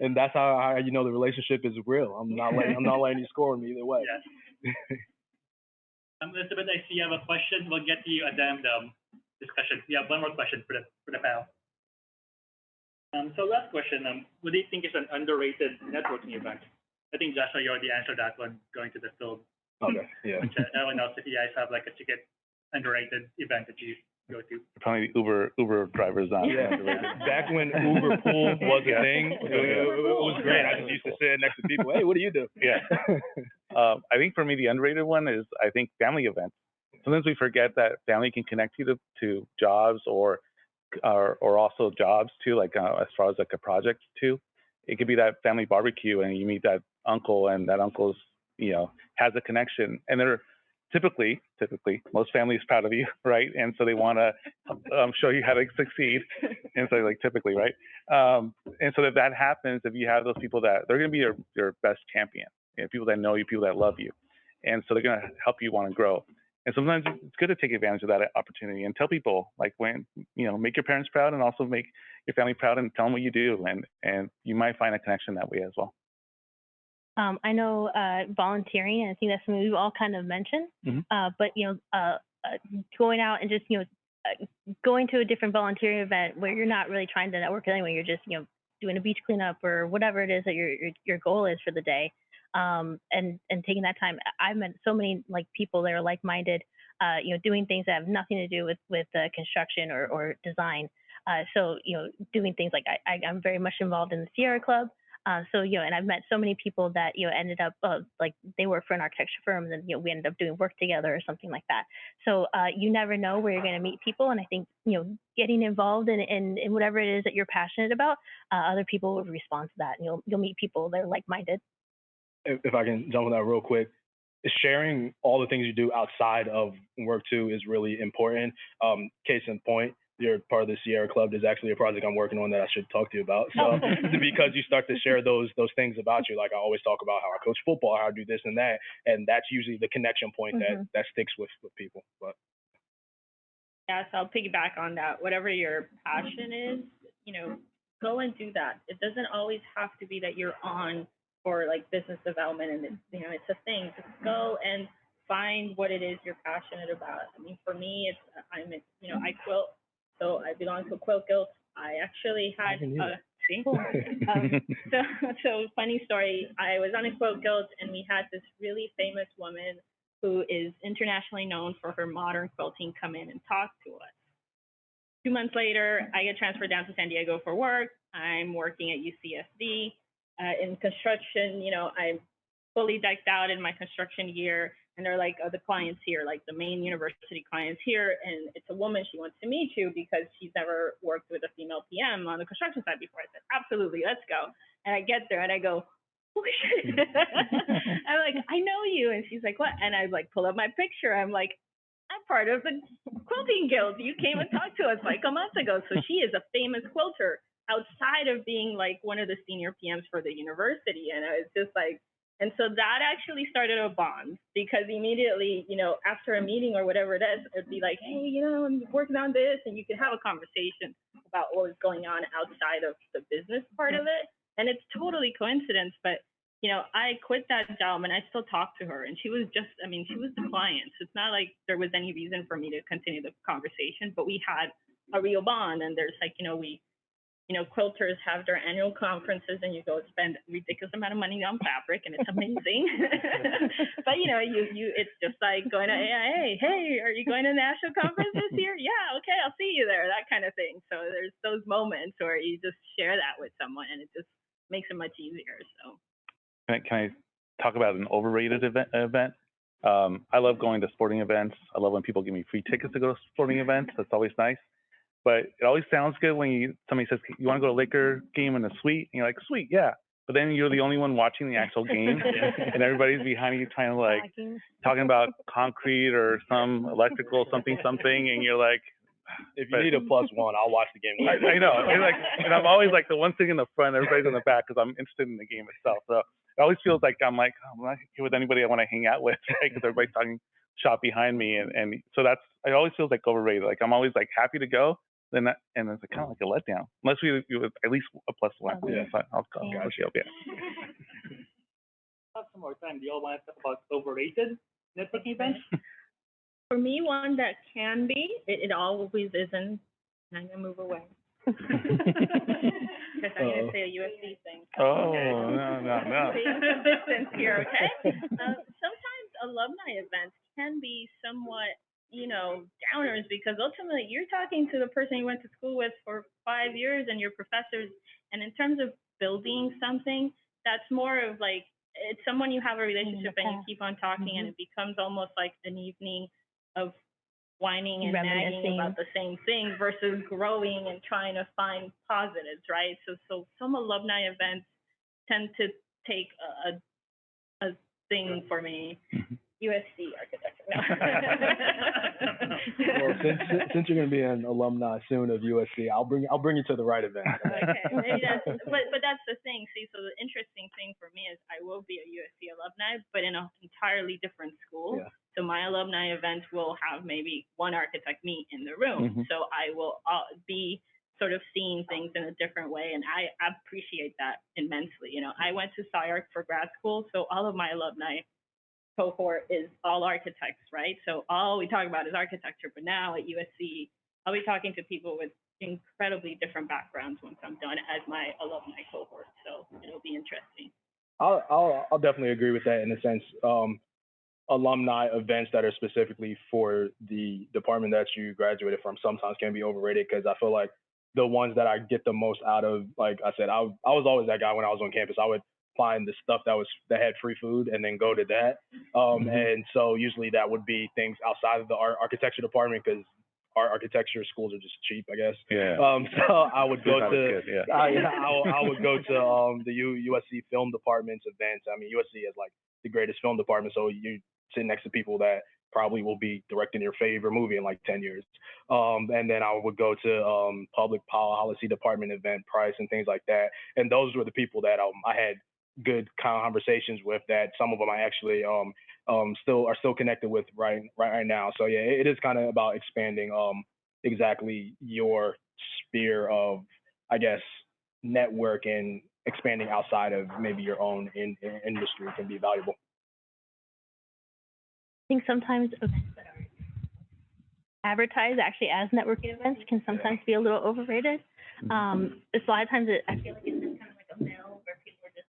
And that's how the relationship is real. I'm not letting you score me either way. Yes. Elizabeth, I see you have a question. We'll get to you at the end of discussion. We have one more question for the panel. So last question, what do you think is an underrated networking event? I think, Joshua, you already answered that one, going to the field. Okay, yeah. Everyone else, if you guys have like a ticket underrated event that you go to. Probably Uber drivers on. Yeah. Back when Uber pool was a thing, it was great. I just used to sit next to people. Hey, what do you do? Yeah. I think for me, the underrated one is, I think, family events. Sometimes we forget that family can connect you to jobs or also jobs too, like as far as like a project too. It could be that family barbecue and you meet that uncle, and that uncle's, has a connection, and they're typically most families proud of you, right? And so they want to show you how to succeed. And so like typically, right? And so if that happens, if you have those people that they're going to be your best champion, people that know you, people that love you. And so they're going to help you want to grow. And sometimes it's good to take advantage of that opportunity and tell people, like, when, make your parents proud and also make your family proud, and tell them what you do. And you might find a connection that way as well. I know volunteering, and I think that's something we've all kind of mentioned, but, going out and just, going to a different volunteering event where you're not really trying to network anyway, you're just, doing a beach cleanup or whatever it is that your goal is for the day. And taking that time. I've met so many people that are like-minded, doing things that have nothing to do with construction or design. So, doing things like I'm very much involved in the Sierra Club. So, and I've met so many people that, ended up, like they work for an architecture firm and, we ended up doing work together or something like that. So, you never know where you're going to meet people. And I think, getting involved in whatever it is that you're passionate about, other people will respond to that, and you'll meet people that are like-minded. If I can jump on that real quick, sharing all the things you do outside of work too is really important. Case in point, you're part of the Sierra Club. There's actually a project I'm working on that I should talk to you about. So because you start to share those things about you, like I always talk about how I coach football, how I do this and that, and that's usually the connection point that sticks with people. But yeah, so I'll piggyback on that. Whatever your passion is, go and do that. It doesn't always have to be that you're on for like business development and it's a thing. Just go and find what it is you're passionate about. I mean, for me, I quilt, so I belong to Quilt Guild. I actually had so funny story. I was on a Quilt Guild and we had this really famous woman who is internationally known for her modern quilting come in and talk to us. 2 months later, I get transferred down to San Diego for work. I'm working at UCSD. In construction, I'm fully decked out in my construction gear, and they're like, the clients here, like the main university clients here, and it's a woman she wants to meet you because she's never worked with a female PM on the construction side before. I said, absolutely, let's go. And I get there and I go, oh shit. I'm like, I know you. And she's like, what? And I like pull up my picture. I'm like, I'm part of the quilting guild. You came and talked to us like a month ago. So she is a famous quilter outside of being like one of the senior PMs for the university. And I was just like, and so that actually started a bond because immediately, after a meeting or whatever it is, it'd be like, hey, I'm working on this, and you could have a conversation about what was going on outside of the business part of it. And it's totally coincidence, but I quit that job and I still talk to her, and she was the client. So it's not like there was any reason for me to continue the conversation, but we had a real bond. And there's like, quilters have their annual conferences and you go spend a ridiculous amount of money on fabric and it's amazing. But it's just like going to AIA. Hey, are you going to national conference this year? Yeah, okay, I'll see you there, that kind of thing. So there's those moments where you just share that with someone and it just makes it much easier. So can I talk about an overrated event? I love going to sporting events. I love when people give me free tickets to go to sporting events. That's always nice. But it always sounds good when somebody says, you want to go to a Laker game in a suite? And you're like, sweet, yeah. But then you're the only one watching the actual game, and everybody's behind you trying to talking about concrete or some electrical something, and you're like, if you need a +1, I'll watch the game. I know. And I'm always like the one sitting in the front, everybody's in the back because I'm interested in the game itself. So it always feels like I'm not here with anybody I want to hang out with, right? Because everybody's talking shop behind me, and so it always feels like overrated. Like I'm always like happy to go. And it's kind of like a letdown, unless you at least a +1. Yeah, so I'll go. Yeah. Have some more time. Do you all want to talk about overrated networking events? For me, one that can be, it always isn't. I'm gonna move away. Because I'm gonna say a USC thing. Oh, no. Stay some distance here, okay? Sometimes alumni events can be somewhat downers because ultimately you're talking to the person you went to school with for 5 years and your professors. And in terms of building something, that's more of like, it's someone you have a relationship and you keep on talking and it becomes almost like an evening of whining and nagging about the same thing versus growing and trying to find positives, right? So some alumni events tend to take a thing for me. USC architecture. No. Well, since you're going to be an alumni soon of USC, I'll bring you to the right event. Okay, maybe but that's the thing. See, so the interesting thing for me is I will be a USC alumni, but in an entirely different school. Yeah. So my alumni event will have maybe one architect meet in the room. So I will be sort of seeing things in a different way, and I appreciate that immensely. I went to SciArc for grad school, so all of my alumni cohort is all architects, right? So all we talk about is architecture, but now at USC, I'll be talking to people with incredibly different backgrounds once I'm done as my alumni cohort. So it'll be interesting. I'll definitely agree with that in a sense. Alumni events that are specifically for the department that you graduated from sometimes can be overrated because I feel like the ones that I get the most out of. Like I said, I was always that guy when I was on campus. I would find the stuff that had free food and then go to that. And so usually that would be things outside of the architecture department, because our architecture schools are just cheap, I guess. Yeah. So I would go to Good, yeah. I would go to the USC film department's events. I mean, USC is like the greatest film department, so you sit next to people that probably will be directing your favorite movie in like 10 years. And then I would go to public policy department event price and things like that. And those were the people that I had good conversations with, that some of them I actually still connected with right now. So yeah, it is kind of about expanding exactly your sphere of, I guess, network, and expanding outside of maybe your own industry can be valuable. I think sometimes events that are advertised actually as networking events can sometimes be a little overrated. It's a lot of times I feel like it's just kind of like a mill where people are just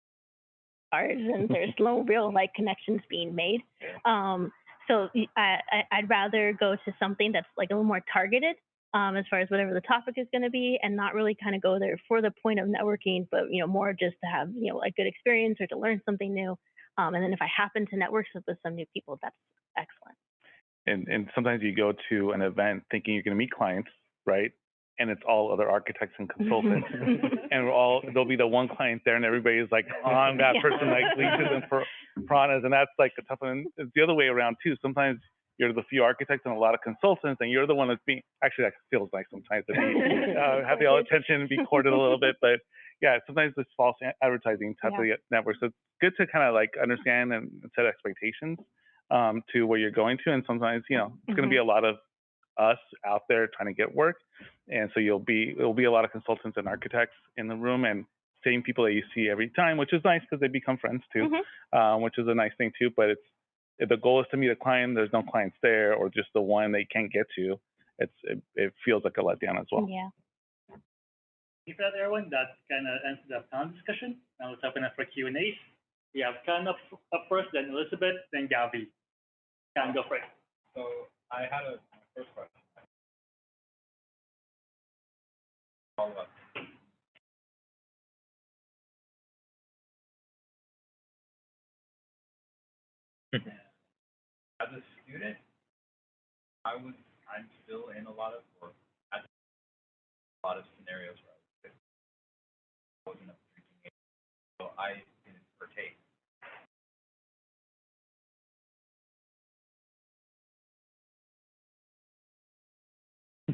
cards and there's no real like connections being made. So I'd rather go to something that's like a little more targeted as far as whatever the topic is going to be, and not really kind of go there for the point of networking, but more just to have a good experience or to learn something new. And then if I happen to network with some new people, that's excellent. And sometimes you go to an event thinking you're going to meet clients, right? And it's all other architects and consultants, and there'll be the one client there, and everybody's like on that person, like leeches and piranhas, and that's like a tough one. It's the other way around too. Sometimes you're the few architects and a lot of consultants, and you're the one that's being, actually that feels nice sometimes to be, have the all attention and be courted a little bit, but yeah, sometimes it's false advertising type of network. So it's good to kind of like understand and set expectations to where you're going to, and sometimes it's going to be a lot of us out there trying to get work, and so it'll be a lot of consultants and architects in the room, and same people that you see every time, which is nice because they become friends too, which is a nice thing too. But if the goal is to meet a client, there's no clients there, or just the one they can't get to, it feels like a letdown as well. Yeah. Thank you for that, everyone. That kind of ends the panel discussion. Now let's open up for Q&As. We have Ken up first, then Elizabeth, then Gabby. Ken, go for it. So I had my first question. All about as a student, I'm still in a lot of work, a lot of scenarios where I wasn't a drinking age, so I didn't partake.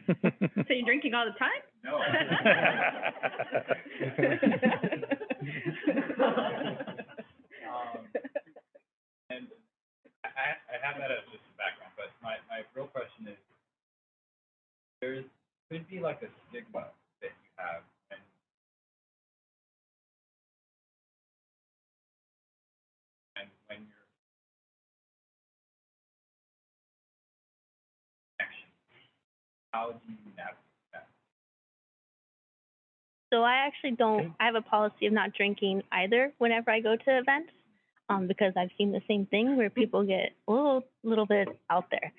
So you're drinking all the time? No. And I have that as just a background, but my real question is, there could be like a stigma that you have, and when you're action, how do you navigate that? So I actually don't. I have a policy of not drinking either whenever I go to events, because I've seen the same thing where people get a little bit out there.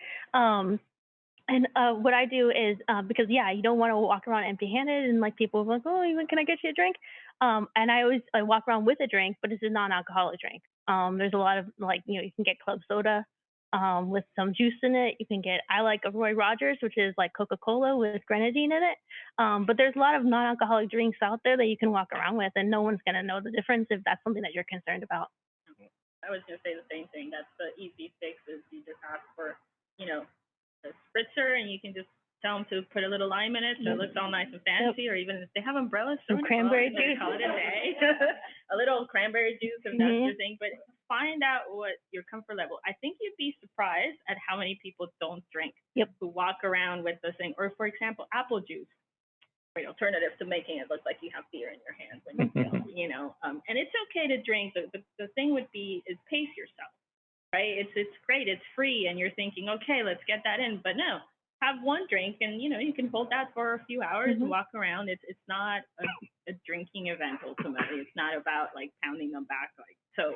And what I do is because you don't want to walk around empty-handed, and like people are like, oh, can I get you a drink? And I walk around with a drink, but it's a non-alcoholic drink. There's a lot of you can get club soda with some juice in it. You can get, I like a Roy Rogers, which is like Coca-Cola with grenadine in it. But there's a lot of non-alcoholic drinks out there that you can walk around with, and no one's going to know the difference if that's something that you're concerned about. I was going to say the same thing. That's the easy fix, is you just ask for, a spritzer, and you can just tell them to put a little lime in it so it looks all nice and fancy, or even if they have umbrellas, some cranberry juice. Call it a day. A little cranberry juice if that's your thing. But find out what your comfort level. I think you'd be surprised at how many people don't drink, who walk around with the thing. Or, for example, apple juice. Great alternative to making it look like you have beer in your hand when you feel, and it's okay to drink. The thing would be is pace yourself, right? It's great, it's free, and you're thinking, okay, let's get that in. But no, have one drink, and you can hold that for a few hours and walk around. It's not a drinking event ultimately. It's not about like pounding them back, so.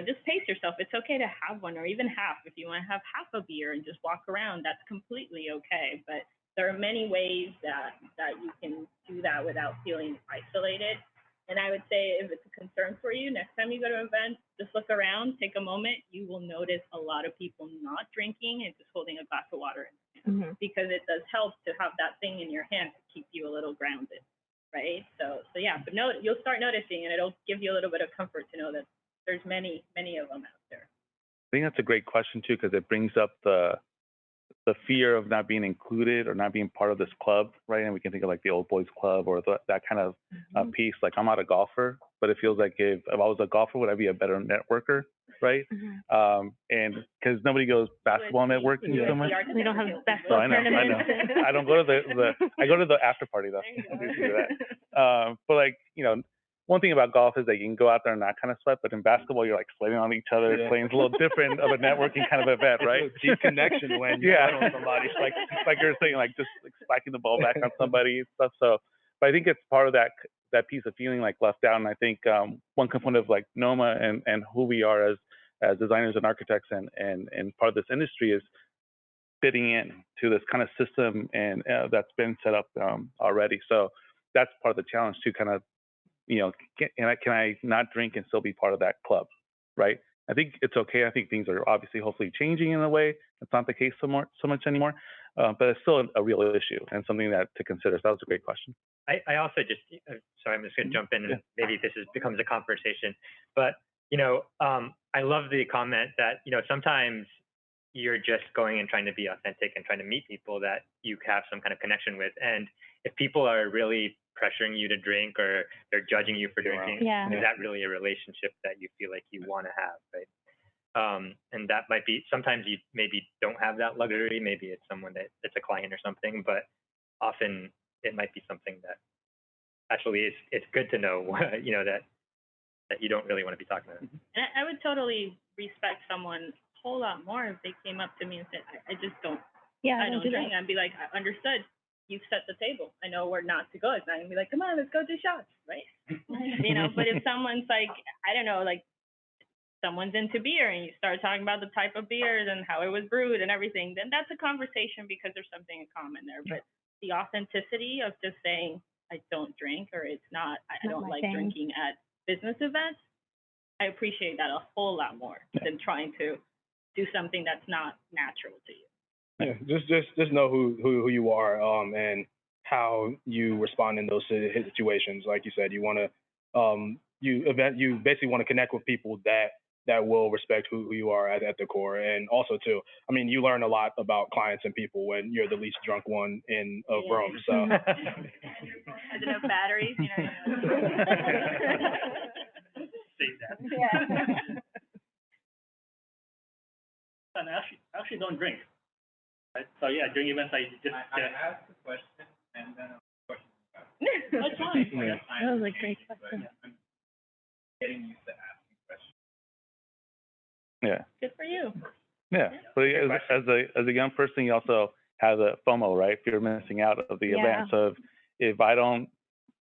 Just pace yourself. It's okay to have one, or even half. If you want to have half a beer and just walk around, that's completely okay. But there are many ways that you can do that without feeling isolated. And I would say if it's a concern for you, next time you go to an event, just look around, take a moment. You will notice a lot of people not drinking and just holding a glass of water in their hand, because it does help to have that thing in your hand to keep you a little grounded, right? So yeah, but you'll start noticing, and it'll give you a little bit of comfort to know that there's many of them out there. I think that's a great question too, because it brings up the fear of not being included or not being part of this club, right? And we can think of like the old boys club or that kind of piece. Like I'm not a golfer, but it feels like if I was a golfer, would I be a better networker, right? And because nobody goes basketball networking so much. We don't have basketball tournaments. I don't go to I go to the after party though. But like, you know, one thing about golf is that you can go out there and not kind of sweat, but in basketball, you're like sweating on each other, playing. It's a little different of a networking kind of event, right? Deep connection when you know somebody. like you're saying, like just like spiking the ball back on somebody and stuff. So, but I think it's part of that piece of feeling like left out. And I think one component of like NOMA and who we are as designers and architects and part of this industry is fitting in to this kind of system and that's been set up already. So that's part of the challenge to kind of, you know, can I not drink and still be part of that club, right? I think it's okay. I think things are obviously hopefully changing in a way. It's not the case so much anymore, but it's still a real issue and something that to consider. So that was a great question. I also just, sorry, I'm just going to jump in and maybe this becomes a conversation, but, you know, I love the comment that, you know, sometimes you're just going and trying to be authentic and trying to meet people that you have some kind of connection with. And if people are really pressuring you to drink or they're judging you for drinking, is that really a relationship that you feel like you want to have, right? And that might be, sometimes you maybe don't have that luxury. Maybe it's someone that's a client or something, but often it might be something that actually it's good to know, you know, that you don't really want to be talking about. And I would totally respect someone a whole lot more if they came up to me and said, I just don't, I don't drink. I'd be like, I understood. You've set the table. I know where not to go. It's not gonna be like, come on, let's go do shots, right? You know, but if someone's like, I don't know, like someone's into beer and you start talking about the type of beers and how it was brewed and everything, then that's a conversation because there's something in common there. But the authenticity of just saying, I don't drink or it's not, I don't like drinking at business events, I appreciate that a whole lot more than trying to do something that's not natural to you. Yeah, just know who you are and how you respond in those situations. Like you said, you want to you basically want to connect with people that will respect who you are at the core. And also too, I mean, you learn a lot about clients and people when you're the least drunk one in a room. So has enough batteries, you know. Say that. And I actually don't drink. Right? So yeah, during events I just I asked the question and then a question. That's fine. That was a great question. I'm getting used to asking questions. Yeah. Good for you. Yeah. But as a young person, you also have the FOMO, right? Fear of missing out of the event. So if I don't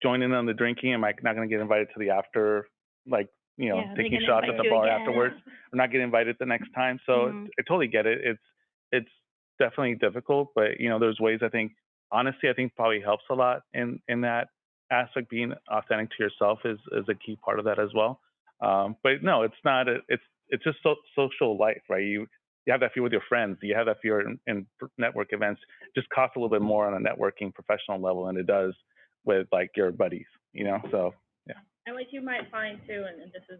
join in on the drinking, am I not going to get invited to the after, like, you know, taking shots at the bar afterwards, or not get invited the next time? So I totally get it. It's definitely difficult, but you know, there's ways. I think honestly, I think probably helps a lot in that aspect. Being authentic to yourself is a key part of that as well. But no, it's not. It's just social life, right? You have that fear with your friends. You have that fear in network events. It just costs a little bit more on a networking professional level than it does with like your buddies, you know. So yeah. And what you might find too, and this is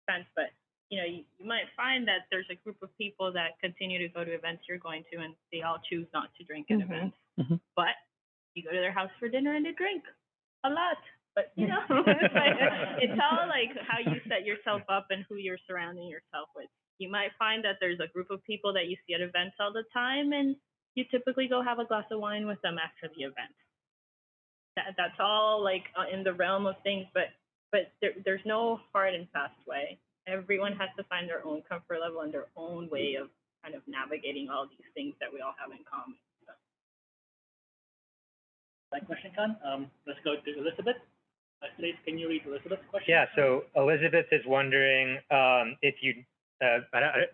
sense, but you know, you might find that there's a group of people that continue to go to events you're going to, and they all choose not to drink at events. But you go to their house for dinner and they drink a lot. But you know, it's all like how you set yourself up and who you're surrounding yourself with. You might find that there's a group of people that you see at events all the time, and you typically go have a glass of wine with them after the event. That's all like in the realm of things, but there's no hard and fast way. Everyone has to find their own comfort level and their own way of kind of navigating all these things that we all have in common. So. That question, Con. Let's go to Elizabeth. Please, can you read Elizabeth's question? Yeah. So Elizabeth is wondering if you,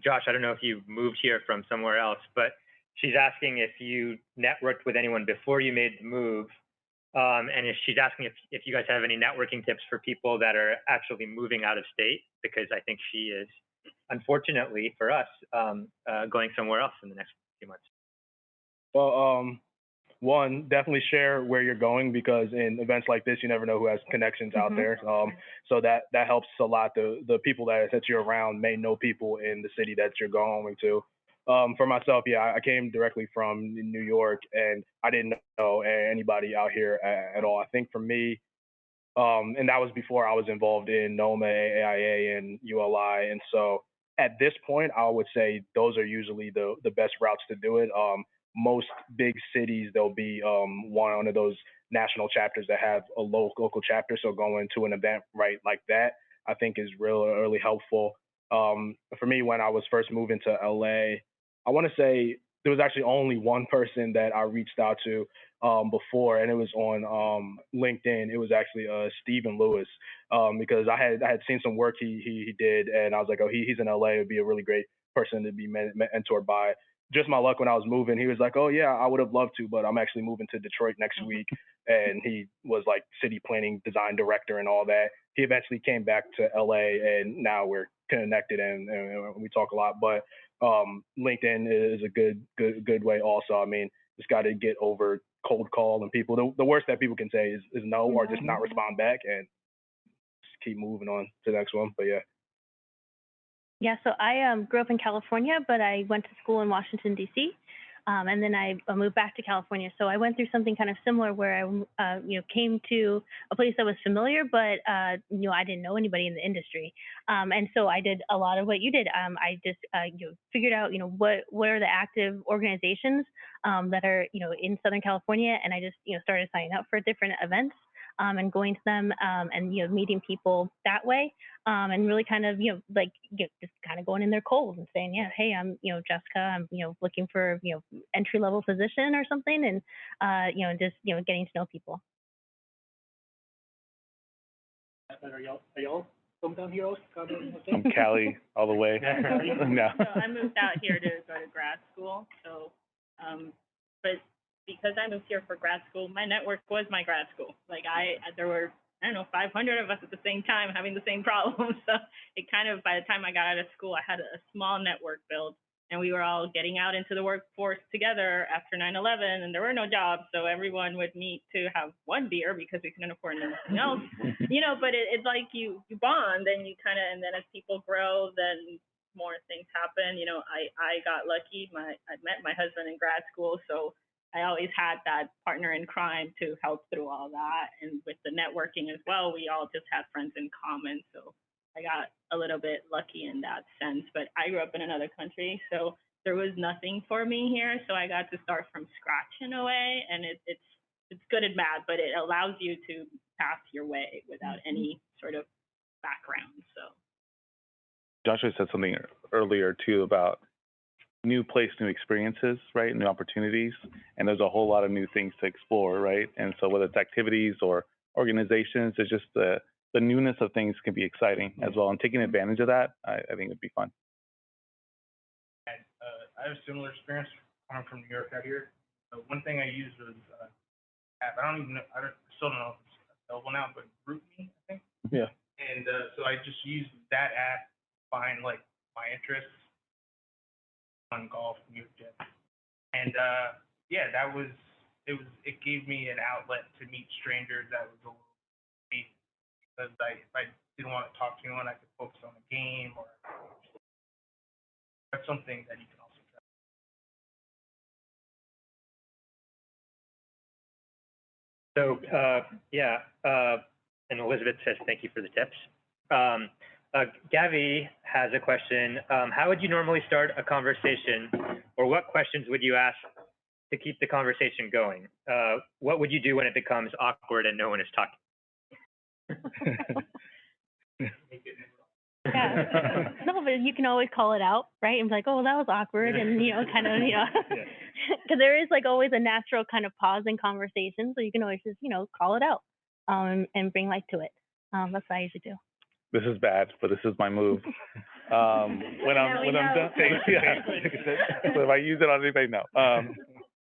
Josh, I don't know if you moved here from somewhere else, but she's asking if you networked with anyone before you made the move. And if she's asking if you guys have any networking tips for people that are actually moving out of state, because I think she is, unfortunately for us, going somewhere else in the next few months. Well, one, definitely share where you're going, because in events like this, you never know who has connections out there. So that helps a lot. The people that you're around may know people in the city that you're going to. For myself, yeah, I came directly from New York, and I didn't know anybody out here at all. I think for me, and that was before I was involved in NOMA, AIA, and ULI. And so at this point, I would say those are usually the best routes to do it. Most big cities, there'll be one of those national chapters that have a local chapter. So going to an event right like that, I think is really helpful. For me, when I was first moving to LA, I want to say there was actually only one person that I reached out to before, and it was on LinkedIn. It was actually Stephen Lewis, because I had seen some work he did, and I was like, oh, he's in LA. It'd be a really great person to be mentored by. Just my luck when I was moving, he was like, oh yeah, I would have loved to, but I'm actually moving to Detroit next week. And he was like city planning design director and all that. He eventually came back to LA, and now we're connected and we talk a lot. But LinkedIn is a good way also. I mean, just got to get over cold call and people. The worst that people can say is no, or just not respond back, and just keep moving on to the next one. But yeah. Yeah, so I grew up in California, but I went to school in Washington, D.C., and then I moved back to California. So I went through something kind of similar where I, came to a place that was familiar, but, I didn't know anybody in the industry. And so I did a lot of what you did. I just, figured out, what are the active organizations that are, in Southern California, and I just, started signing up for different events. And going to them and meeting people that way, and really kind of just kind of going in there cold and saying, yeah, hey, I'm Jessica, I'm looking for entry level position or something, and just getting to know people. Are y'all from down here also? From Cali all the way. No. So I moved out here to go to grad school. So, but because I moved here for grad school, my network was my grad school. Like there were, 500 of us at the same time having the same problem. So it kind of, by the time I got out of school, I had a small network build, and we were all getting out into the workforce together after 9/11, and there were no jobs. So everyone would meet to have one beer because we couldn't afford anything else, but it's like you bond, and and then as people grow, then more things happen. I got lucky. I met my husband in grad school. So I always had that partner in crime to help through all that. And with the networking as well, we all just had friends in common. So I got a little bit lucky in that sense. But I grew up in another country, so there was nothing for me here. So I got to start from scratch in a way. And it's good and bad, but it allows you to path your way without any sort of background. So Joshua said something earlier too about new place, new experiences, right? New opportunities. And there's a whole lot of new things to explore, right? And so whether it's activities or organizations, it's just the newness of things can be exciting as well. And taking advantage of that, I think it'd be fun. I have a similar experience coming from New York out here. One thing I used was app. I still don't know if it's available now, but GroupMe, I think. Yeah. And so I just used that app to find like my interests on golf, music, and it gave me an outlet to meet strangers that was a little neat, because if I didn't want to talk to anyone, I could focus on the game, or that's something that you can also try. So and Elizabeth says thank you for the tips. Gavi has a question. How would you normally start a conversation, or what questions would you ask to keep the conversation going? What would you do when it becomes awkward and no one is talking? Yeah. No, but you can always call it out, right? And be like, oh, that was awkward, and because there is always a natural kind of pause in conversation, so you can always just call it out, and bring light to it. That's what I usually do. This is bad, but this is my move. When I'm done, yeah. So if I use it on anybody, no.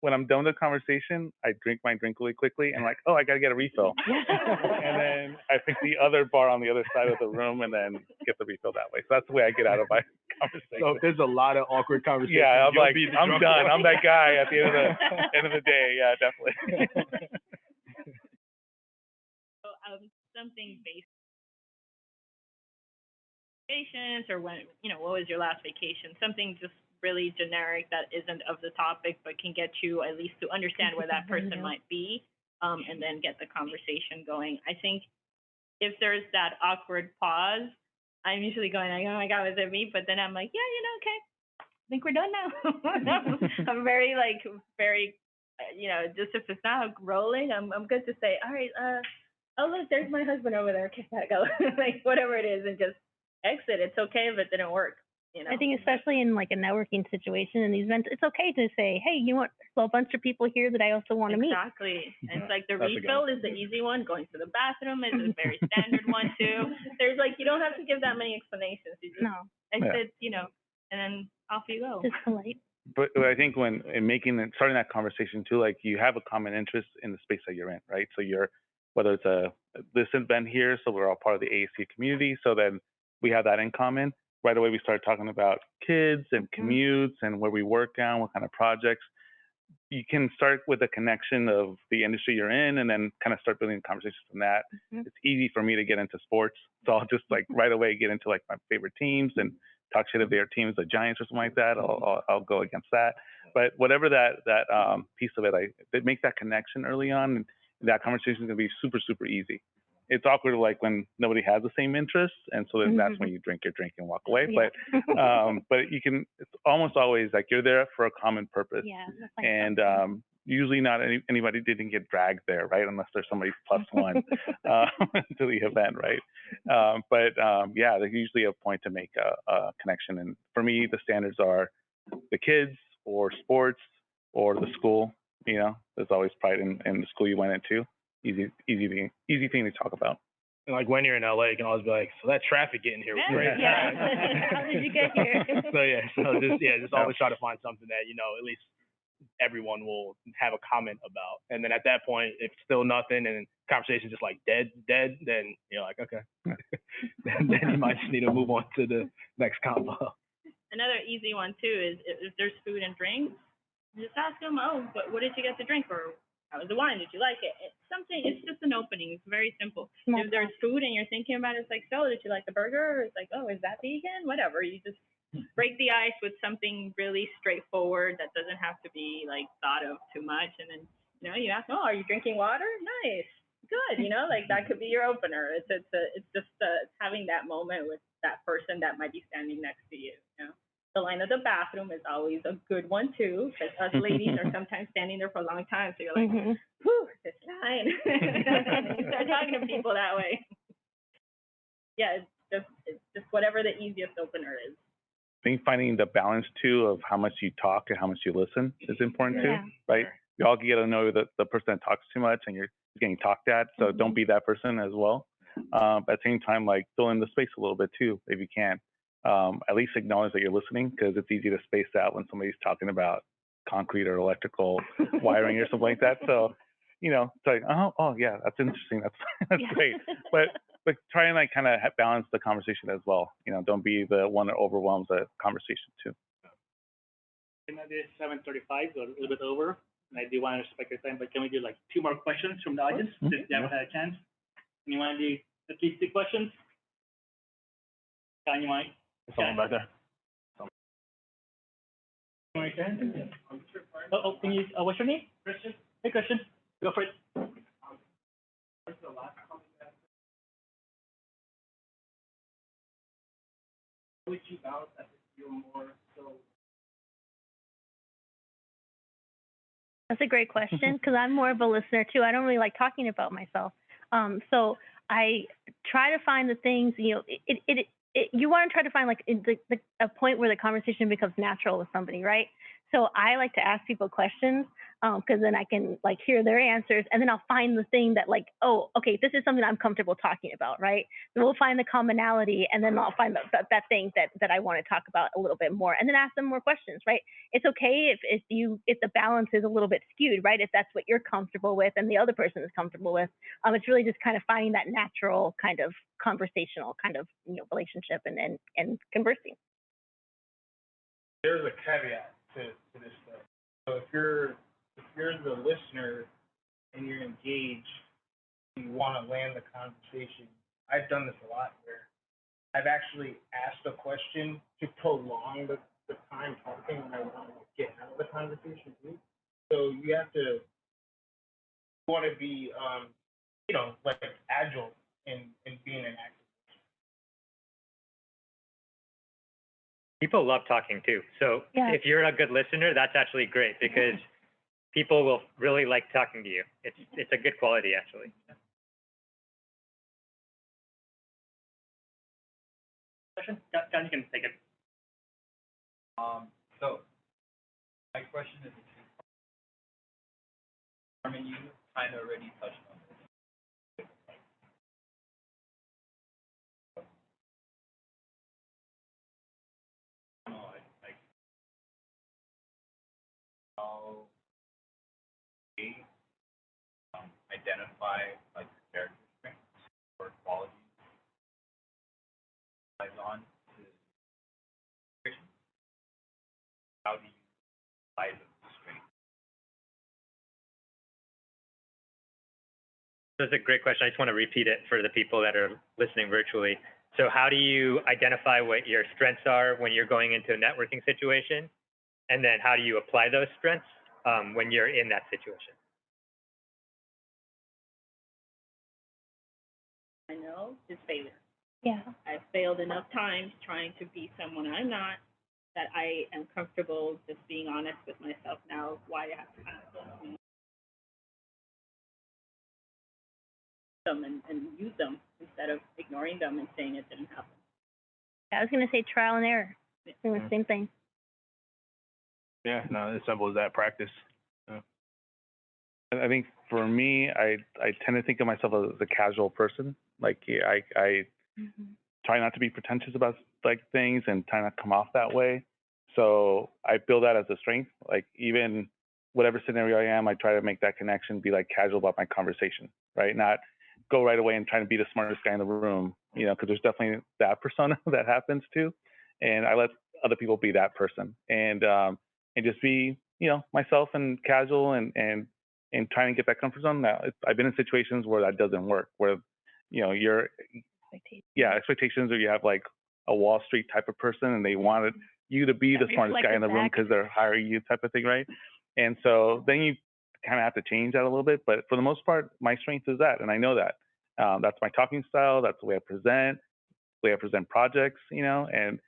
When I'm done with the conversation, I drink my drink really quickly and like, oh, I gotta get a refill. And then I pick the other bar on the other side of the room and then get the refill that way. So that's the way I get out of my conversation. So if there's a lot of awkward conversations, Yeah, I'm you'll like, be the I'm drunk done. one. I'm that guy at the end of the day. Yeah, definitely. So, something based vacations or when, what was your last vacation? Something just really generic that isn't of the topic, but can get you at least to understand where that person might be, and then get the conversation going. I think if there's that awkward pause, I'm usually going like, oh my God, was it me? But then I'm like, yeah, okay, I think we're done now. I'm very, just if it's not rolling, I'm good to say, all right, oh look, there's my husband over there. Okay, gotta go. Like whatever it is, and just exit. It's okay if it didn't work. I think especially in like a networking situation in these events, it's okay to say, hey, you want a bunch of people here that I also want to meet. Exactly. And it's like the refill is the easy one. Going to the bathroom is a very standard one too. There's you don't have to give that many explanations. You just exit, and then off you go. Just polite. But I think when starting that conversation too, like you have a common interest in the space that you're in, right? So whether it's this event here, so we're all part of the AAC community, so then we have that in common. Right away, we started talking about kids and commutes and where we work on, what kind of projects. You can start with a connection of the industry you're in and then kind of start building conversations from that. It's easy for me to get into sports. So I'll just right away get into my favorite teams and talk shit if their team is the Giants or something like that. I'll go against that. But whatever that piece of it, make that connection early on, and that conversation is going to be super, super easy. It's awkward when nobody has the same interests, and so then that's when you drink your drink and walk away. Yeah. But it's almost always you're there for a common purpose. Yeah. And usually not anybody didn't get dragged there, right? Unless there's somebody plus one to the event, right? Yeah, there's usually a point to make a connection. And for me, the standards are the kids or sports or the school. There's always pride in the school you went into. Easy thing to talk about. And when you're in LA, you can always be like, so that traffic getting here was great. Yeah. How did you get here? Just always try to find something that, at least everyone will have a comment about. And then at that point, if still nothing and conversation's just dead, then you're like, okay. then you might just need to move on to the next combo. Another easy one too is if there's food and drinks, just ask them, oh, but what did you get to drink? Or how was the wine? Did you like it? It's just an opening. It's very simple. If there's food and you're thinking about it, it's like, so did you like the burger? Or it's like, oh, is that vegan? Whatever. You just break the ice with something really straightforward that doesn't have to be thought of too much. And then, you ask, oh, are you drinking water? Nice. Good. That could be your opener. It's just having that moment with that person that might be standing next to you. The line of the bathroom is always a good one too, because us ladies are sometimes standing there for a long time. So you're like, whew, this line. You start talking to people that way. Yeah, it's just whatever the easiest opener is. I think finding the balance too of how much you talk and how much you listen is important too, right? You all get to know the person that talks too much and you're getting talked at, so don't be that person as well. At the same time, fill in the space a little bit too, if you can. At least acknowledge that you're listening, because it's easy to space out when somebody's talking about concrete or electrical wiring or something like that. So, it's like, oh yeah, that's interesting. That's great. But try and kind of balance the conversation as well. Don't be the one that overwhelms the conversation too. It is 7:35, so a little bit over. And I do want to respect your time, but can we do 2 more questions from the audience since you haven't had a chance? And you want to do at least 2 questions? Can you mind? Someone back there. Can you? What's your name? Christian. Hey, Christian. Go for it. Would you balance that if you're more so? That's a great question, because I'm more of a listener too. I don't really like talking about myself. So I try to find the things, you want to try to find a point where the conversation becomes natural with somebody, right? So I like to ask people questions because then I can like hear their answers, and then I'll find the thing that like, oh, okay, this is something I'm comfortable talking about, right? So we'll find the commonality, and then I'll find that thing that I want to talk about a little bit more, and then ask them more questions, right? It's okay if the balance is a little bit skewed, right? If that's what you're comfortable with and the other person is comfortable with, it's really just kind of finding that natural kind of conversational kind of relationship and conversing. There's a caveat to this stuff. So if you're the listener and you're engaged, you want to land the conversation. I've done this a lot where I've actually asked a question to prolong the time talking, and I want to get out of the conversation too. So you have to want to be, like agile in being an active. People love talking too. So Yeah. if you're a good listener, that's actually great because people will really like talking to you. It's a good quality actually. Question? John, you can take it. So my question is, Carmen, you kind of already touched on this. Like how they identify like character strengths or qualities lies on to fiction. How do you apply those strengths? That's a great question. I just want to repeat it for the people that are listening virtually. So how do you identify what your strengths are when you're going into a networking situation? And then how do you apply those strengths when you're in that situation? I know is failure. Yeah. I've failed enough times trying to be someone I'm not that I am comfortable just being honest with myself now. Why I have to ask them and use them instead of ignoring them and saying it didn't happen. I was going to say trial and error. Doing the same thing. Yeah, no, as simple as that. Practice. I think for me, I tend to think of myself as a casual person. Like I try not to be pretentious about like things and try not to come off that way. So I build that as a strength. Like even whatever scenario I am, I try to make that connection, be like casual about my conversation, right? Not go right away and try to be the smartest guy in the room, because there's definitely that persona that happens too. And I let other people be that person and just be, myself and casual and trying to get that comfort zone. Now, I've been in situations where that doesn't work, where, you're, expectations, or you have like a Wall Street type of person and they wanted you to be the smartest guy in the room because they're hiring you type of thing, right? And so then you kind of have to change that a little bit. But for the most part, my strength is that, and I know that. That's my talking style. That's the way I present projects, and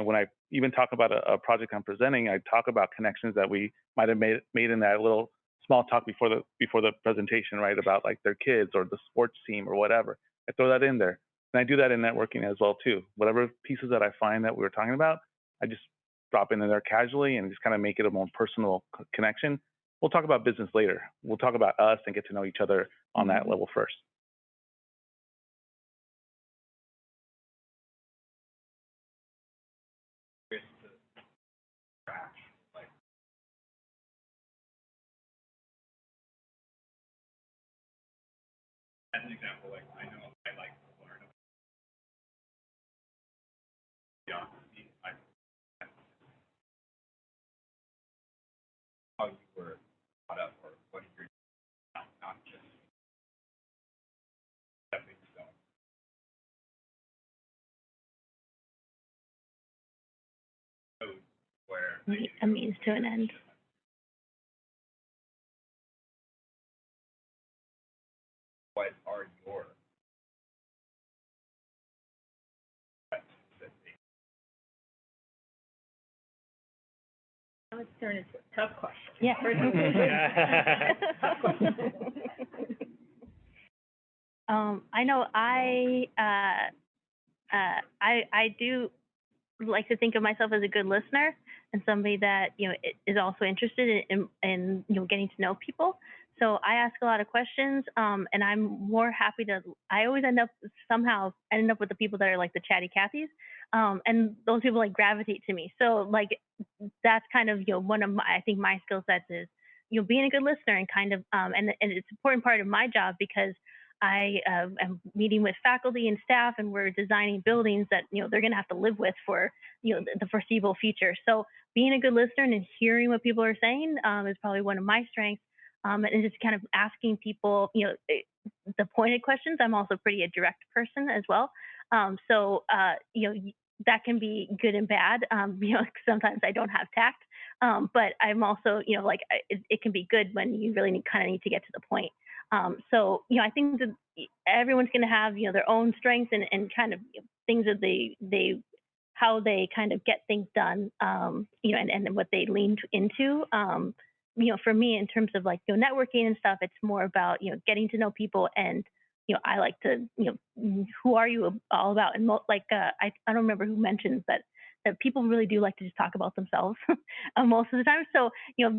when I even talk about a project I'm presenting, I talk about connections that we might have made in that little small talk before the presentation, right? About like their kids or the sports team or whatever. I throw that in there. And I do that in networking as well too. Whatever pieces that I find that we were talking about, I just drop in there casually and just kind of make it a more personal connection. We'll talk about business later. We'll talk about us and get to know each other on that level first. As an example, like I know I like to learn. Yeah, how you were brought up or what you're not just stepping stone. Where A means to an end. What are your Now it's turned into a tough question. Yeah. Tough question. I know I do like to think of myself as a good listener. and somebody that, is also interested in getting to know people. So I ask a lot of questions, and I'm more happy to. I always end up with the people that are like the chatty Cathys, and those people like gravitate to me. So like that's kind of one of I think my skill sets is being a good listener and kind of and it's an important part of my job because I am meeting with faculty and staff, and we're designing buildings that they're going to have to live with for the foreseeable future. So being a good listener and hearing what people are saying is probably one of my strengths. And just kind of asking people, the pointed questions. I'm also pretty a direct person as well. So that can be good and bad. Sometimes I don't have tact, but I'm also, it can be good when you really kind of need to get to the point. So I think that everyone's going to have their own strengths and kind of things that they how they kind of get things done. And what they lean into. For me, in terms of like networking and stuff, it's more about getting to know people, and I like to who are you all about, and I don't remember who mentioned that people really do like to just talk about themselves most of the time. So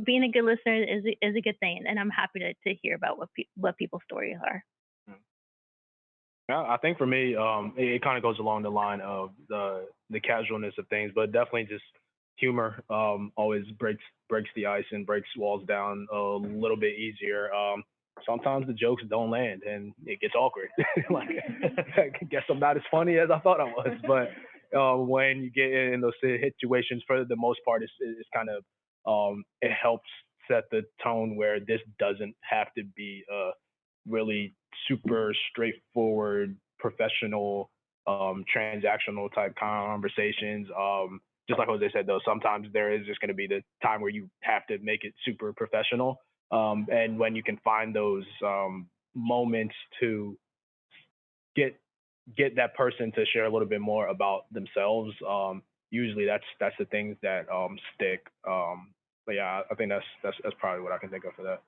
being a good listener is a good thing, and I'm happy to hear about what people's stories are. Yeah, I think for me, it kind of goes along the line of the casualness of things, but definitely just humor always breaks the ice and breaks walls down a little bit easier. Sometimes the jokes don't land and it gets awkward. Like, I guess I'm not as funny as I thought I was, but when you get in those situations, for the most part, it's kind of it helps set the tone where this doesn't have to be a really super straightforward, professional, transactional type conversations. Just like Jose said, though, sometimes there is just going to be the time where you have to make it super professional. And when you can find those moments to get that person to share a little bit more about themselves, usually that's the things that stick. But yeah, I think that's probably what I can think of for that.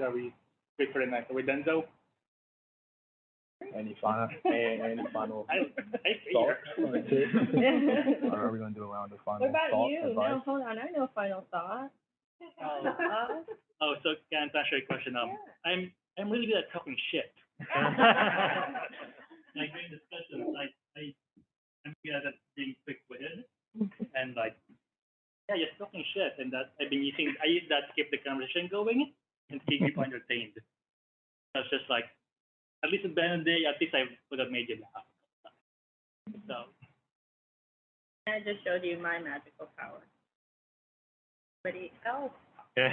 Are we wait for the next? Are we done, Joe? Any final thoughts? Or are we going to do a round of final What about thoughts? you? Advice? No, hold on. I know final thoughts. So can I answer your question? I'm really good at talking shit. Like during discussions, I'm good at being quick-witted and just talking shit, and I use that to keep the conversation going and keep people entertained. That's just like, at least at the end of the day, at least I would have made you laugh. So. I just showed you my magical power. Anybody else? Yeah.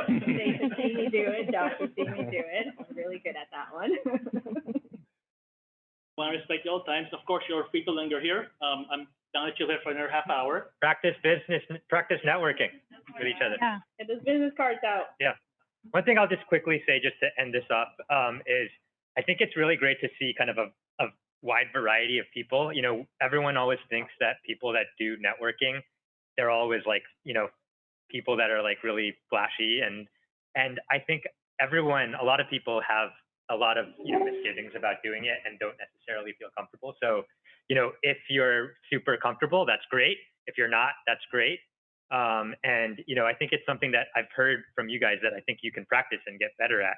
They should see me do it. Josh should see me do it. I'm really good at that one. Want to respect all times. Of course, you're free to linger here. I'm down at you here for another half hour. Practice networking with each other. Yeah. Get those business cards out. Yeah. One thing I'll just quickly say, just to end this up, is I think it's really great to see kind of a wide variety of people. Everyone always thinks that people that do networking, they're always like, people that are like really flashy. And I think a lot of people have a lot of, misgivings about doing it and don't necessarily feel comfortable. So, if you're super comfortable, that's great. If you're not, that's great. And I think it's something that I've heard from you guys that I think you can practice and get better at.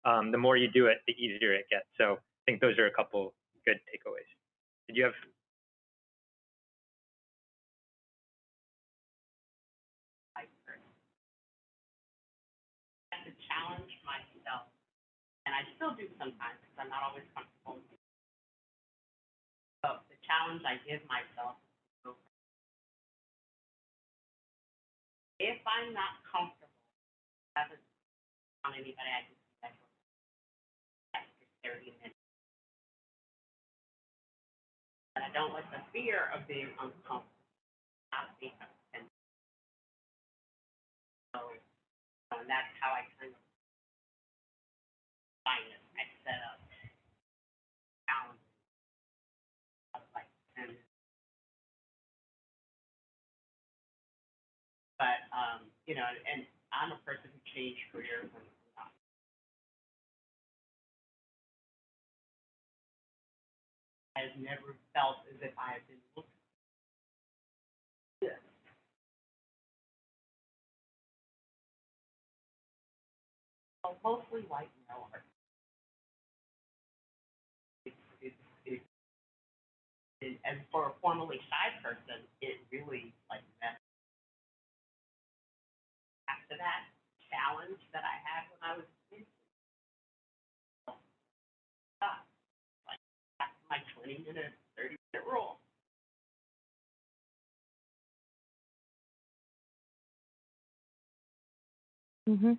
The more you do it, the easier it gets. So I think those are a couple good takeaways. Did you have? I had to challenge myself, and I still do sometimes because I'm not always comfortable. But the challenge I give myself, if I'm not comfortable, I haven't found anybody I can see that for 30 minutes. But I don't let the fear of being uncomfortable not be and so and that's how I kind of find it. I set up challenges of like 10. But and I'm a person who changed careers and I have never felt as if I have been looked at. Well, mostly white male art. And for a formerly shy person, it really like messed after that challenge that I had when I was a kid. Like that's my 20-minute, 30-minute rule. Mhm. Thank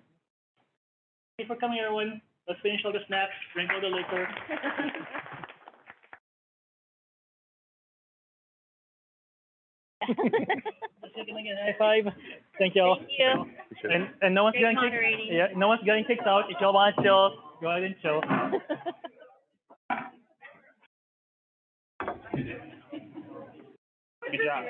you for coming, everyone. Let's finish all the snacks, drink all the liquor. Again, high five. Thank you all. Thank you. And no one's Great getting moderating. kicked. Yeah, no one's getting kicked out. If y'all want to chill, go ahead and chill. Good job.